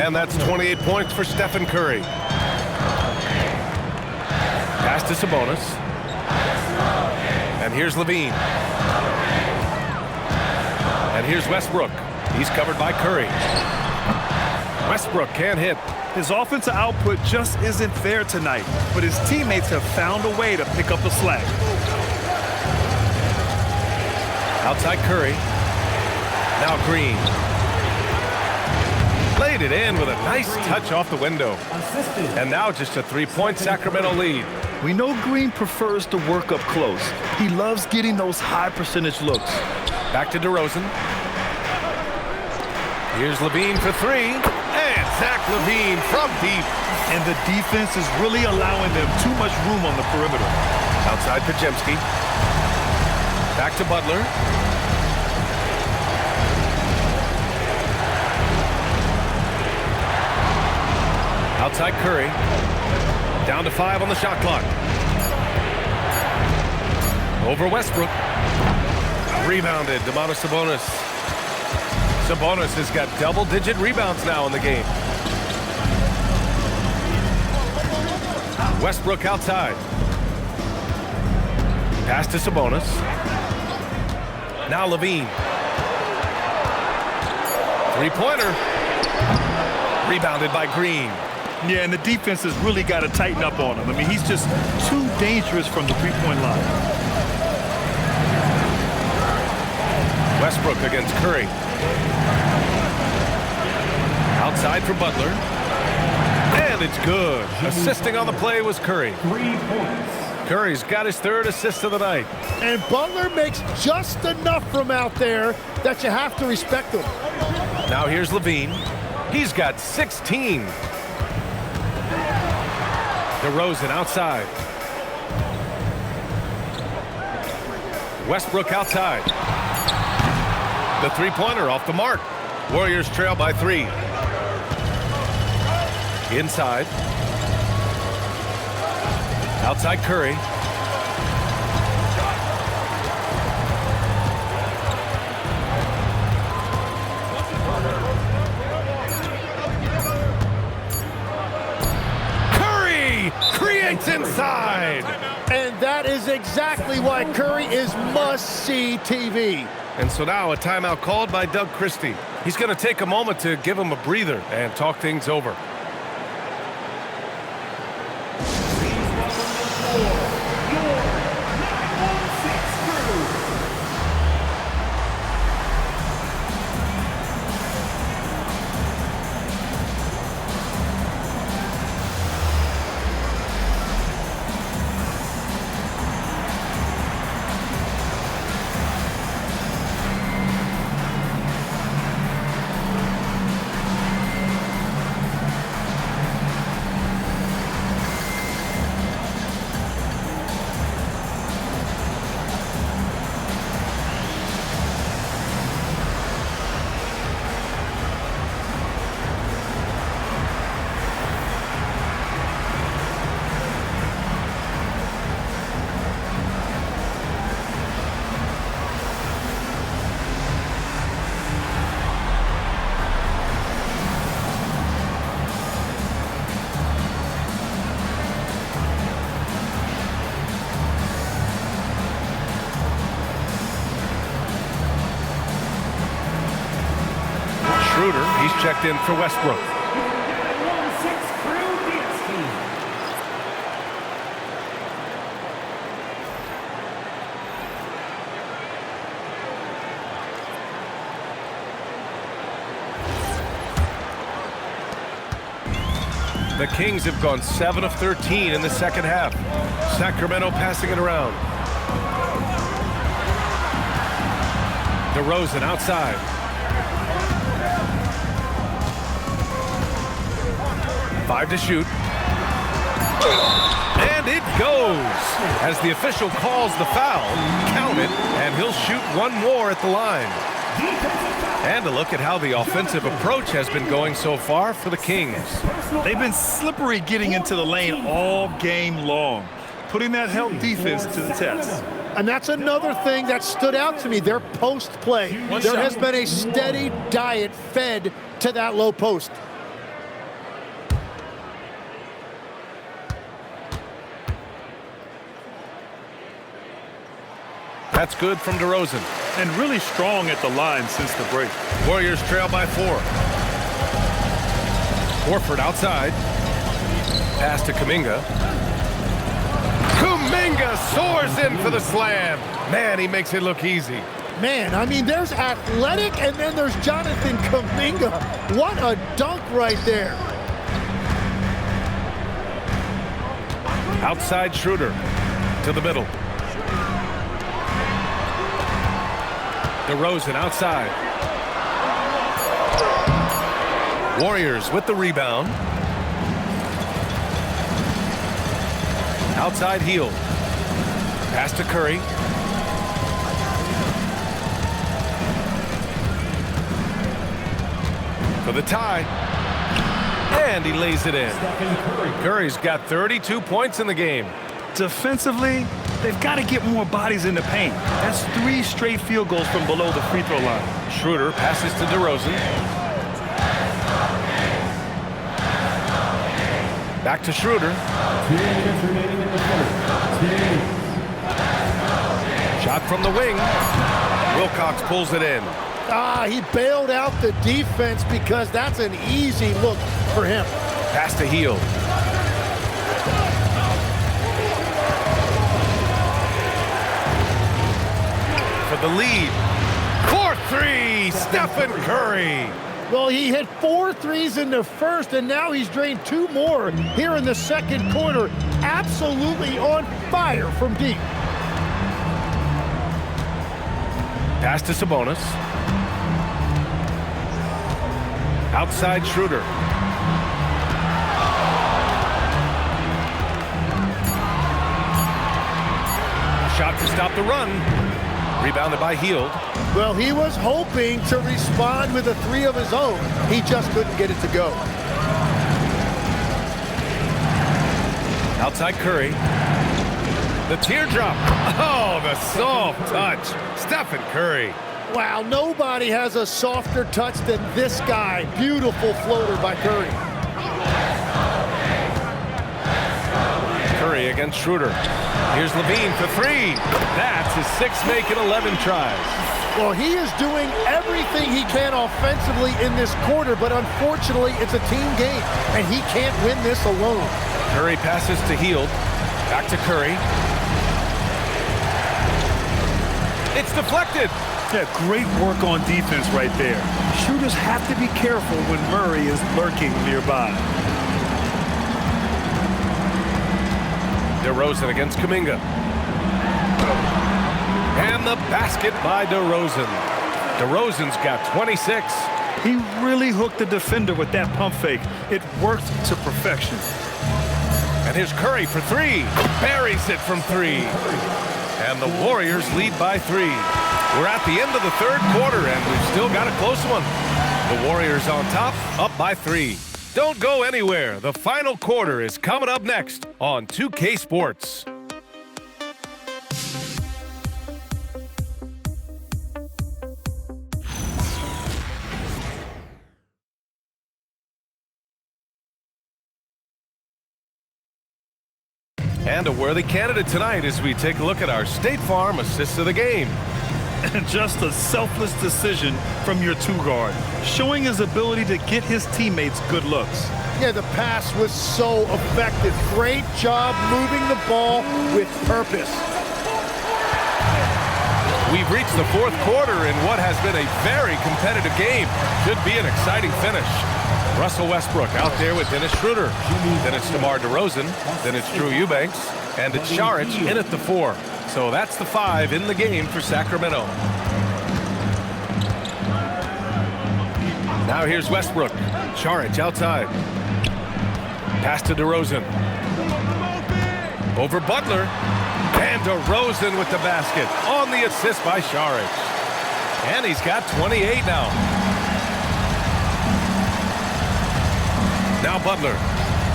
And that's 28 points for Stephen Curry. Pass to Sabonis. And here's Levine. And here's Westbrook. He's covered by Curry. Westbrook can't hit. His offensive output just isn't there tonight, but his teammates have found a way to pick up the slack. Outside Curry. Now Green. Laid it in with a nice touch off the window. And now just a three-point Sacramento lead. We know Green prefers to work up close. He loves getting those high percentage looks. Back to DeRozan. Here's Levine for three. And Zach LaVine from deep. And the defense is really allowing them too much room on the perimeter. Outside Podziemski. Back to Butler. Outside Curry. Down to 5 on the shot clock. Over Westbrook. Rebounded, Domantas Sabonis. Sabonis has got double-digit rebounds now in the game. Westbrook outside. Pass to Sabonis. Now Levine. Three-pointer. Rebounded by Green. Yeah, and the defense has really got to tighten up on him. I mean, he's just too dangerous from the three-point line. Westbrook against Curry. Outside for Butler. And it's good. Assisting on the play was Curry. 3 points. Curry's got his third assist of the night. And Butler makes just enough from out there that you have to respect him. Now here's Levine. He's got 16. DeRozan outside. Westbrook outside. The three-pointer off the mark. Warriors trail by 3. Inside. Outside Curry. Curry creates inside. And that is exactly why Curry is must-see TV. And so now a timeout called by Doug Christie. He's going to take a moment to give him a breather and talk things over. He's checked in for Westbrook. The Kings have gone 7 of 13 in the second half. Sacramento passing it around. DeRozan outside. Five to shoot. And it goes. As the official calls the foul, count it, and he'll shoot one more at the line. And a look at how the offensive approach has been going so far for the Kings. They've been slippery getting into the lane all game long, putting that help defense to the test. And that's another thing that stood out to me, their post play. There has been a steady diet fed to that low post. That's good from DeRozan. And really strong at the line since the break. Warriors trail by 4. Horford outside. Pass to Kuminga. Kuminga soars in for the slam. Man, he makes it look easy. Man, I mean, there's athletic, and then there's Jonathan Kuminga. What a dunk right there. Outside Schroeder to the middle. DeRozan outside. Warriors with the rebound. Outside Hield. Pass to Curry. For the tie. And he lays it in. Curry's got 32 points in the game. Defensively, they've got to get more bodies in the paint. That's 3 straight field goals from below the free throw line. Schroeder passes to DeRozan. Back to Schroeder. 2 minutes remaining in the first. Shot from the wing. Wilcox pulls it in. He bailed out the defense because that's an easy look for him. Pass to Hield. For the lead. 4-3, Stephen Curry. Well, he hit 4 threes in the first, and now he's drained 2 more here in the second quarter. Absolutely on fire from deep. Pass to Sabonis. Outside Schroeder. Shot to stop the run. Rebounded by Hield. Well, he was hoping to respond with a 3 of his own. He just couldn't get it to go. Outside Curry. The teardrop. Oh, the soft touch. Stephen Curry. Wow, nobody has a softer touch than this guy. Beautiful floater by Curry. Curry against Schroeder. Here's Levine for 3. That's his 6th make in 11 tries. Well, he is doing everything he can offensively in this quarter, but unfortunately, it's a team game, and he can't win this alone. Curry passes to Hield. Back to Curry. It's deflected. Yeah, great work on defense right there. Shooters have to be careful when Murray is lurking nearby. DeRozan against Kuminga. And the basket by DeRozan. DeRozan's got 26. He really hooked the defender with that pump fake. It worked to perfection. And here's Curry for 3. Buries it from 3. And the Warriors lead by 3. We're at the end of the third quarter, and we've still got a close one. The Warriors on top, up by 3. Don't go anywhere. The final quarter is coming up next on 2K Sports. And a worthy candidate tonight as we take a look at our State Farm assists of the game. And just a selfless decision from your 2-guard, showing his ability to get his teammates good looks. Yeah, the pass was so effective. Great job moving the ball with purpose. We've reached the fourth quarter in what has been a very competitive game. Should be an exciting finish. Russell Westbrook out there with Dennis Schroeder. Then it's DeMar DeRozan. Then it's Drew Eubanks. And it's Saric in at the 4. So that's the 5 in the game for Sacramento. Now here's Westbrook. Saric outside. Pass to DeRozan. Over Butler. And DeRozan with the basket on the assist by Saric. And he's got 28 now. Now Butler.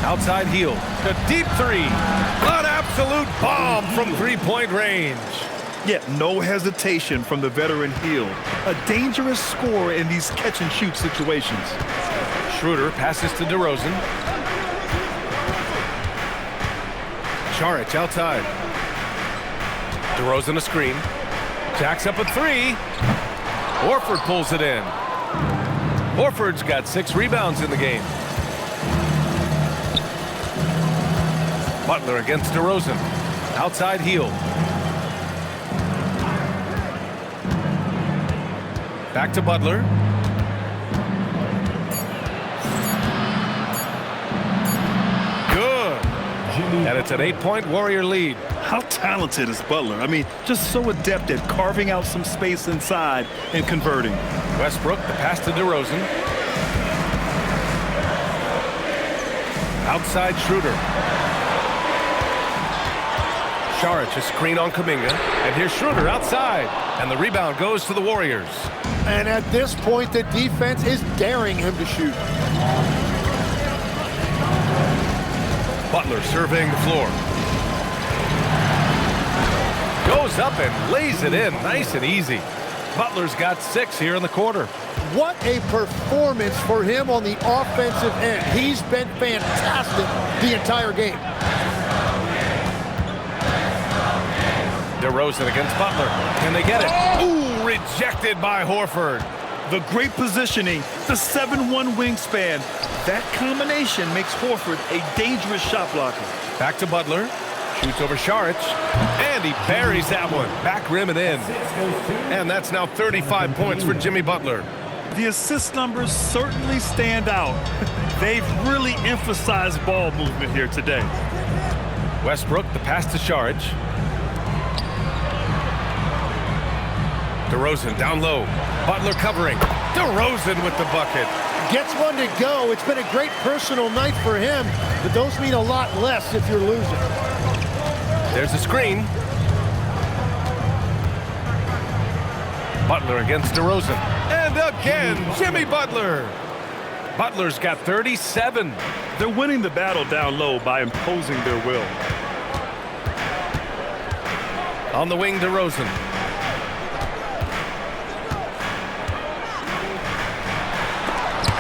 Outside heel. The deep three. An absolute bomb from three-point range. Yeah, no hesitation from the veteran Hill. A dangerous scorer in these catch-and-shoot situations. Schroeder passes to DeRozan. Saric outside. DeRozan a screen. Jacks up a three. Horford pulls it in. Horford's got 6 rebounds in the game. Butler against DeRozan. Outside heel. Back to Butler. Good. And it's an 8-point Warrior lead. How talented is Butler? I mean, just so adept at carving out some space inside and converting. Westbrook, the pass to DeRozan. Outside Schroeder. Saric, a screen on Kuminga. And here's Schroeder outside. And the rebound goes to the Warriors. And at this point, the defense is daring him to shoot. Butler surveying the floor. Goes up and lays it in nice and easy. Butler's got 6 here in the quarter. What a performance for him on the offensive end. He's been fantastic the entire game. DeRozan against Butler. Can they get it? Ooh, rejected by Horford. The great positioning, the 7'1" wingspan. That combination makes Horford a dangerous shot blocker. Back to Butler. Shoots over Saric. And he buries that one. Back rim and in. And that's now 35 points for Jimmy Butler. The assist numbers certainly stand out. They've really emphasized ball movement here today. Westbrook, the pass to Saric. DeRozan down low. Butler covering. DeRozan with the bucket. Gets one to go. It's been a great personal night for him, but those mean a lot less if you're losing. There's a screen. Butler against DeRozan. And again, Jimmy Butler. Butler's got 37. They're winning the battle down low by imposing their will. On the wing, DeRozan.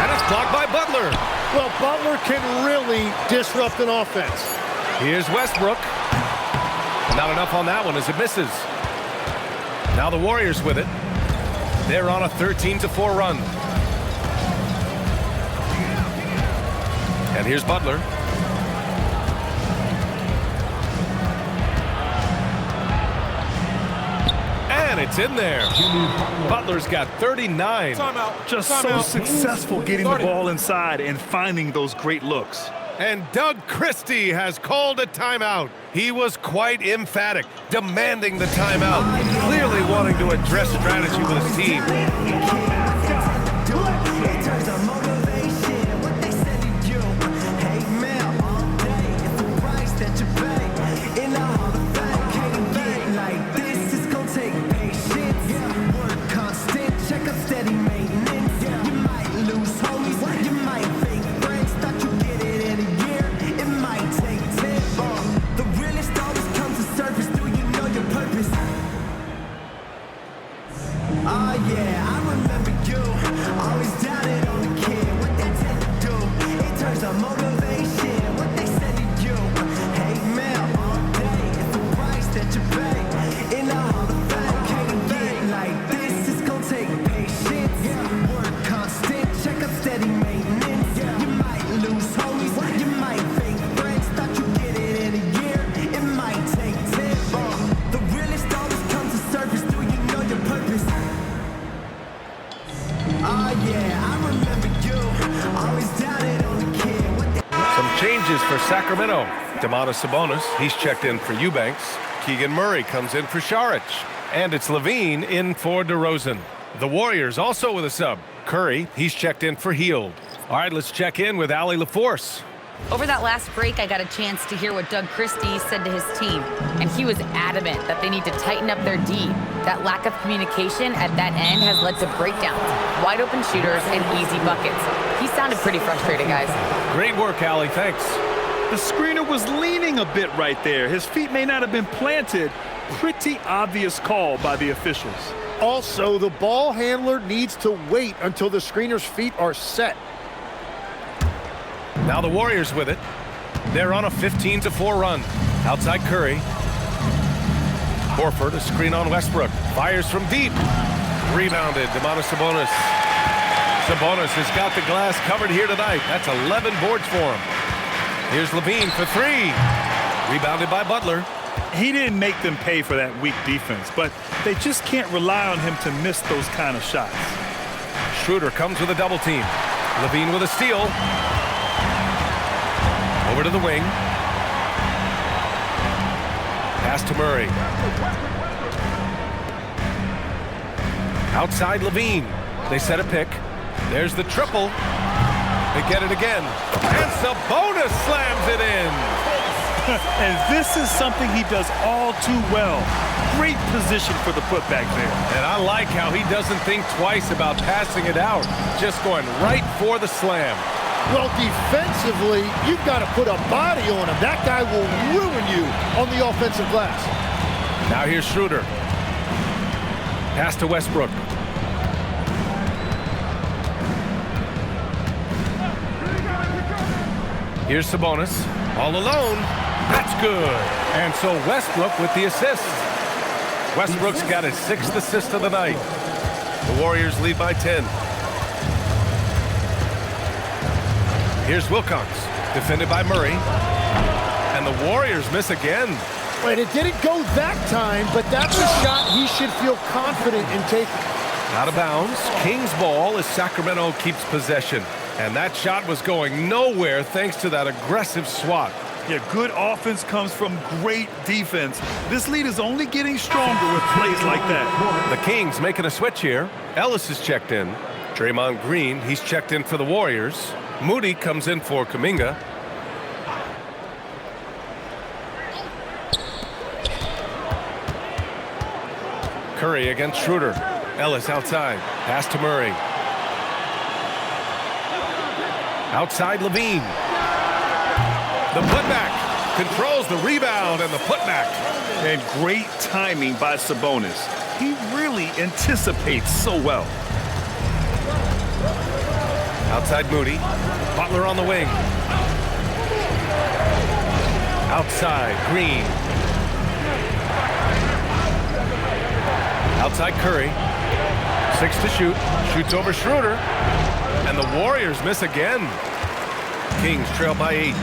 And it's blocked by Butler. Well, Butler can really disrupt an offense. Here's Westbrook. Not enough on that one as it misses. Now the Warriors with it. They're on a 13-4 run. And here's Butler. And it's in there. Butler's got 39. Just so successful getting the ball inside and finding those great looks. And Doug Christie has called a timeout. He was quite emphatic, demanding the timeout, clearly wanting to address strategy with his team. For Sacramento, Domantas Sabonis, he's checked in for Eubanks. Keegan Murray comes in for Saric. And it's Levine in for DeRozan. The Warriors also with a sub. Curry, he's checked in for Hield. All right, let's check in with Allie LaForce. Over that last break, I got a chance to hear what Doug Christie said to his team, and he was adamant that they need to tighten up their D. That lack of communication at that end has led to breakdowns, wide open shooters, and easy buckets. He sounded pretty frustrated, guys. Great work, Allie. Thanks. The screener was leaning a bit right there. His feet may not have been planted. Pretty obvious call by the officials. Also, the ball handler needs to wait until the screener's feet are set. Now the Warriors with it. They're on a 15-4 run. Outside Curry. Horford, a screen on Westbrook. Fires from deep. Rebounded. Domantas Sabonis. Sabonis has got the glass covered here tonight. That's 11 boards for him. Here's Levine for three. Rebounded by Butler. He didn't make them pay for that weak defense, but they just can't rely on him to miss those kind of shots. Schroeder comes with a double team. Levine with a steal. Over to the wing. Pass to Murray. Outside Levine. They set a pick. There's the triple. They get it again. And Sabonis slams it in. And this is something he does all too well. Great position for the putback there. And I like how he doesn't think twice about passing it out. Just going right for the slam. Well, defensively, you've got to put a body on him. That guy will ruin you on the offensive glass. Now here's Schroeder. Pass to Westbrook. Here's Sabonis. All alone. That's good. And so Westbrook with the assist. Westbrook's got his 6th assist of the night. The Warriors lead by 10. Here's Wilcox, defended by Murray. And the Warriors miss again. Wait, it didn't go that time, but that's a shot he should feel confident in taking. Out of bounds. Kings ball as Sacramento keeps possession. And that shot was going nowhere thanks to that aggressive swat. Yeah, good offense comes from great defense. This lead is only getting stronger with plays like that. The Kings making a switch here. Ellis is checked in. Draymond Green, he's checked in for the Warriors. Moody comes in for Kuminga. Curry against Schroeder. Ellis outside. Pass to Murray. Outside Levine. The putback. Controls the rebound and the putback. And great timing by Sabonis. He really anticipates so well. Outside Moody. Butler on the wing. Outside Green. Outside Curry. 6 to shoot. Shoots over Schroeder. And the Warriors miss again. Kings trail by 8.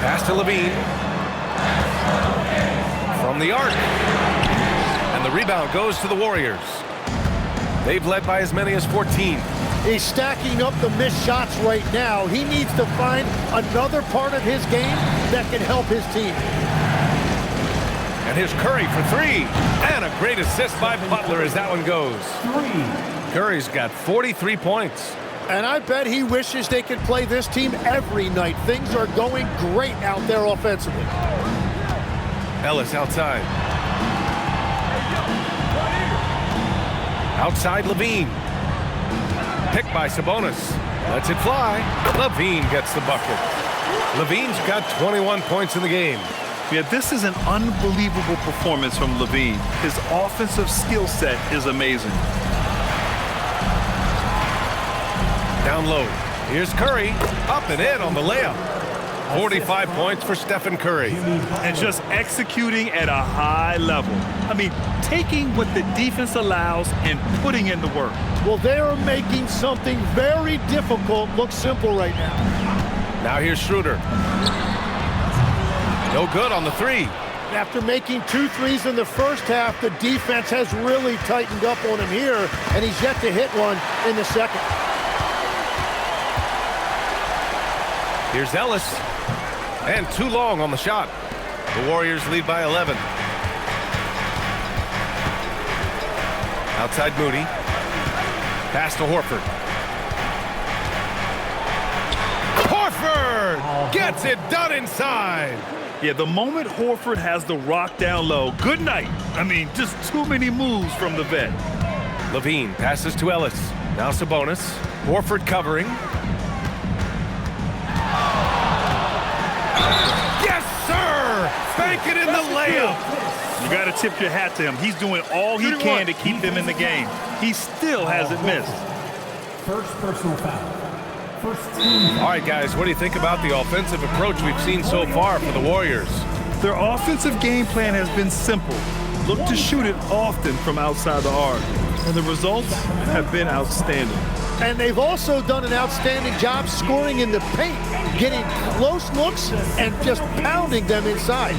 Pass to Levine. From the arc. And the rebound goes to the Warriors. They've led by as many as 14. He's stacking up the missed shots right now. He needs to find another part of his game that can help his team. And here's Curry for 3. And a great assist by Butler as that one goes. Curry's got 43 points. And I bet he wishes they could play this team every night. Things are going great out there offensively. Ellis outside. Outside Levine. Picked by Sabonis. Lets it fly. Levine gets the bucket. Levine's got 21 points in the game. Yeah, this is an unbelievable performance from Levine. His offensive skill set is amazing. Down low. Here's Curry. Up and in on the layup. 45 points for Stephen Curry. And just executing at a high level. I mean, taking what the defense allows and putting in the work. Well, they are making something very difficult look simple right now. Now here's Schroeder. No good on the 3. After making 2 threes in the first half, the defense has really tightened up on him here, and he's yet to hit one in the second. Here's Ellis. And too long on the shot. The Warriors lead by 11. Outside Moody. Pass to Horford. Gets it done inside. Yeah, the moment Horford has the rock down low, good night. I mean, just too many moves from the vet. Levine passes to Ellis. Now Sabonis. Horford covering. Yes, sir! Bank it in the layup. You got to tip your hat to him. He's doing all he can to keep them in the game. He still hasn't missed. First personal foul. First team. All right, guys, what do you think about the offensive approach we've seen so far for the Warriors? Their offensive game plan has been simple. Look to shoot it often from outside the arc. And the results have been outstanding. And they've also done an outstanding job scoring in the paint, getting close looks and just pounding them inside.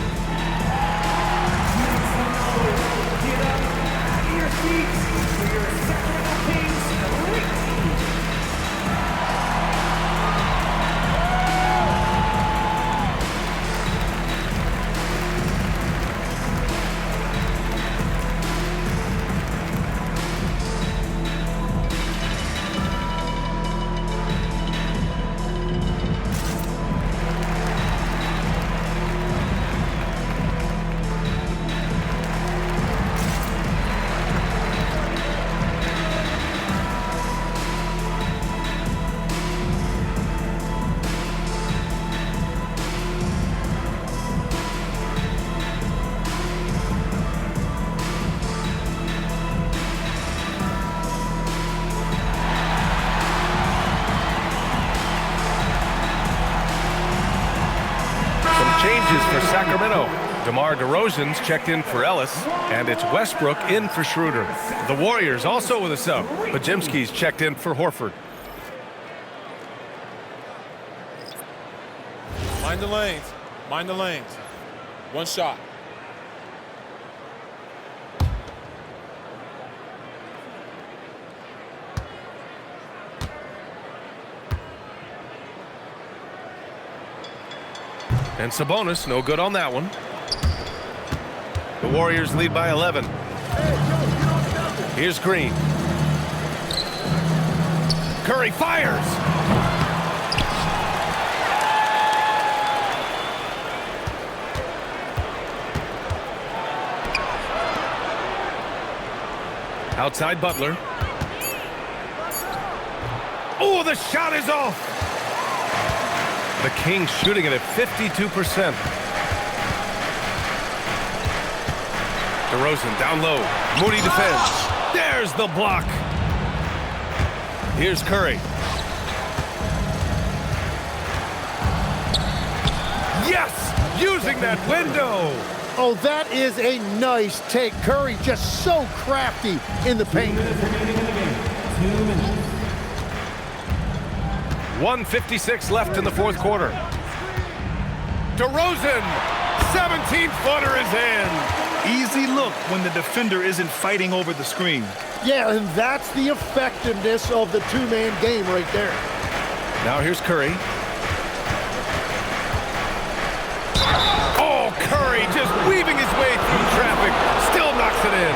Changes for Sacramento. DeMar DeRozan's checked in for Ellis, and it's Westbrook in for Schroeder. The Warriors also with a sub. Podziemski's checked in for Horford. Mind the lanes. Mind the lanes. One shot. And Sabonis, no good on that one. The Warriors lead by 11. Here's Green. Curry fires. Outside Butler. Oh, the shot is off. The Kings shooting it at 52%. DeRozan down low. Moody defends. There's the block. Here's Curry. Yes! Using that window. Oh, that is a nice take. Curry just so crafty in the paint. 1:56 left in the fourth quarter. DeRozan, 17-footer is in. Easy look when the defender isn't fighting over the screen. Yeah, and that's the effectiveness of the two-man game right there. Now here's Curry. Oh, Curry just weaving his way through traffic. Still knocks it in.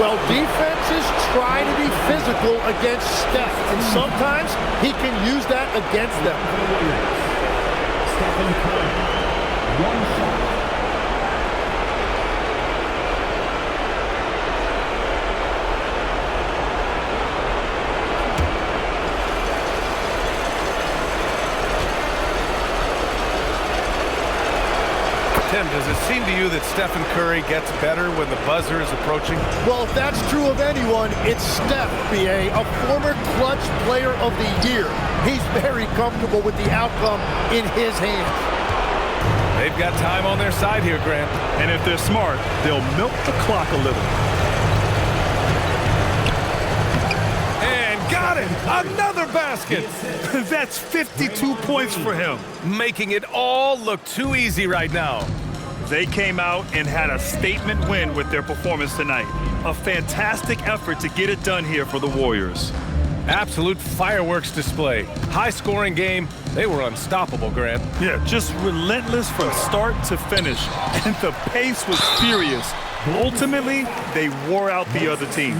Well, defenses try to be physical against Steph, and sometimes he can use that against them. Stephen Curry. One shot. Tim, does it seem to you that Stephen Curry gets better when the buzzer is approaching? Well, if that's true of anyone, it's Steph, B.A., a former clutch player of the year. He's very comfortable with the outcome in his hands. They've got time on their side here, Grant. And if they're smart, they'll milk the clock a little. And got it! Another basket! That's 52 points for him. Making it all look too easy right now. They came out and had a statement win with their performance tonight. A fantastic effort to get it done here for the Warriors. Absolute fireworks display. High-scoring game. They were unstoppable, Grant. Yeah, just relentless from start to finish. And the pace was furious. Ultimately, they wore out the other team.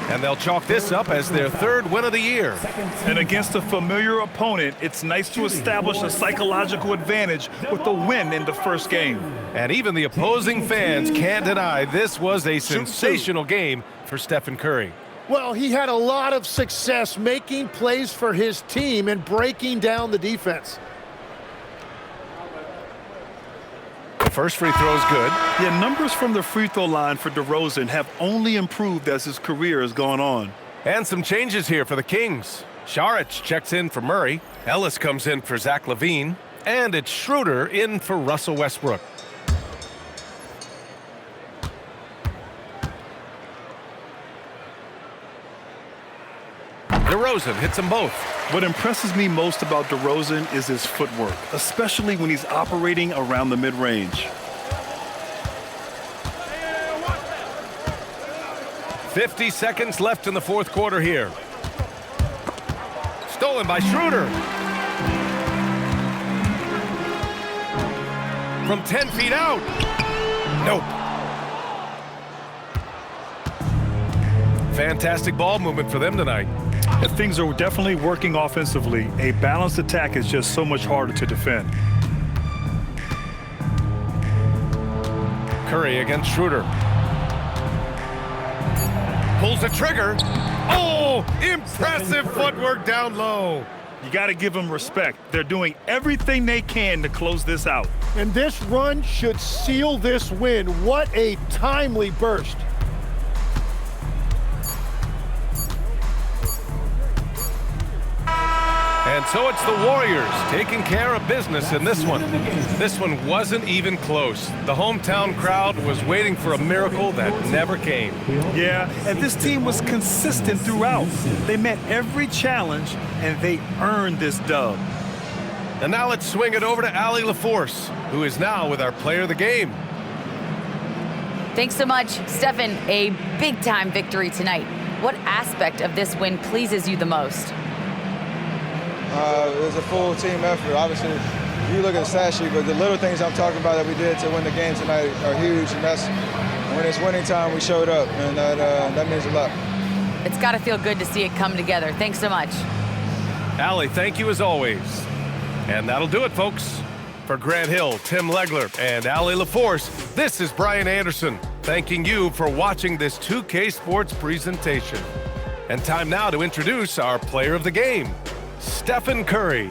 And they'll chalk this up as their third win of the year. And against a familiar opponent, it's nice to establish a psychological advantage with the win in the first game. And even the opposing fans can't deny this was a sensational game for Stephen Curry. Well, he had a lot of success making plays for his team and breaking down the defense. The first free throw is good. Yeah, numbers from the free throw line for DeRozan have only improved as his career has gone on. And some changes here for the Kings. Saric checks in for Murray. Ellis comes in for Zach LaVine. And it's Schroeder in for Russell Westbrook. DeRozan hits them both. What impresses me most about DeRozan is his footwork, especially when he's operating around the mid-range. 50 seconds left in the fourth quarter here. Stolen by Schroeder. From 10 feet out. Nope. Fantastic ball movement for them tonight. And things are definitely working offensively. A balanced attack is just so much harder to defend. Curry against Schroeder. Pulls the trigger. Oh, impressive footwork down low. You got to give them respect. They're doing everything they can to close this out. And this run should seal this win. What a timely burst. And so it's the Warriors taking care of business in this one. This one wasn't even close. The hometown crowd was waiting for a miracle that never came. Yeah, and this team was consistent throughout. They met every challenge, and they earned this dub. And now let's swing it over to Allie LaForce, who is now with our player of the game. Thanks so much, Stephen. A big-time victory tonight. What aspect of this win pleases you the most? It was a full team effort. Obviously, you look at the stat sheet, but the little things I'm talking about that we did to win the game tonight are huge, and that's when it's winning time, we showed up, and that means a lot. It's got to feel good to see it come together. Thanks so much. Allie, thank you as always. And that'll do it, folks. For Grant Hill, Tim Legler, and Allie LaForce, this is Brian Anderson, thanking you for watching this 2K Sports presentation. And time now to introduce our player of the game, Stephen Curry.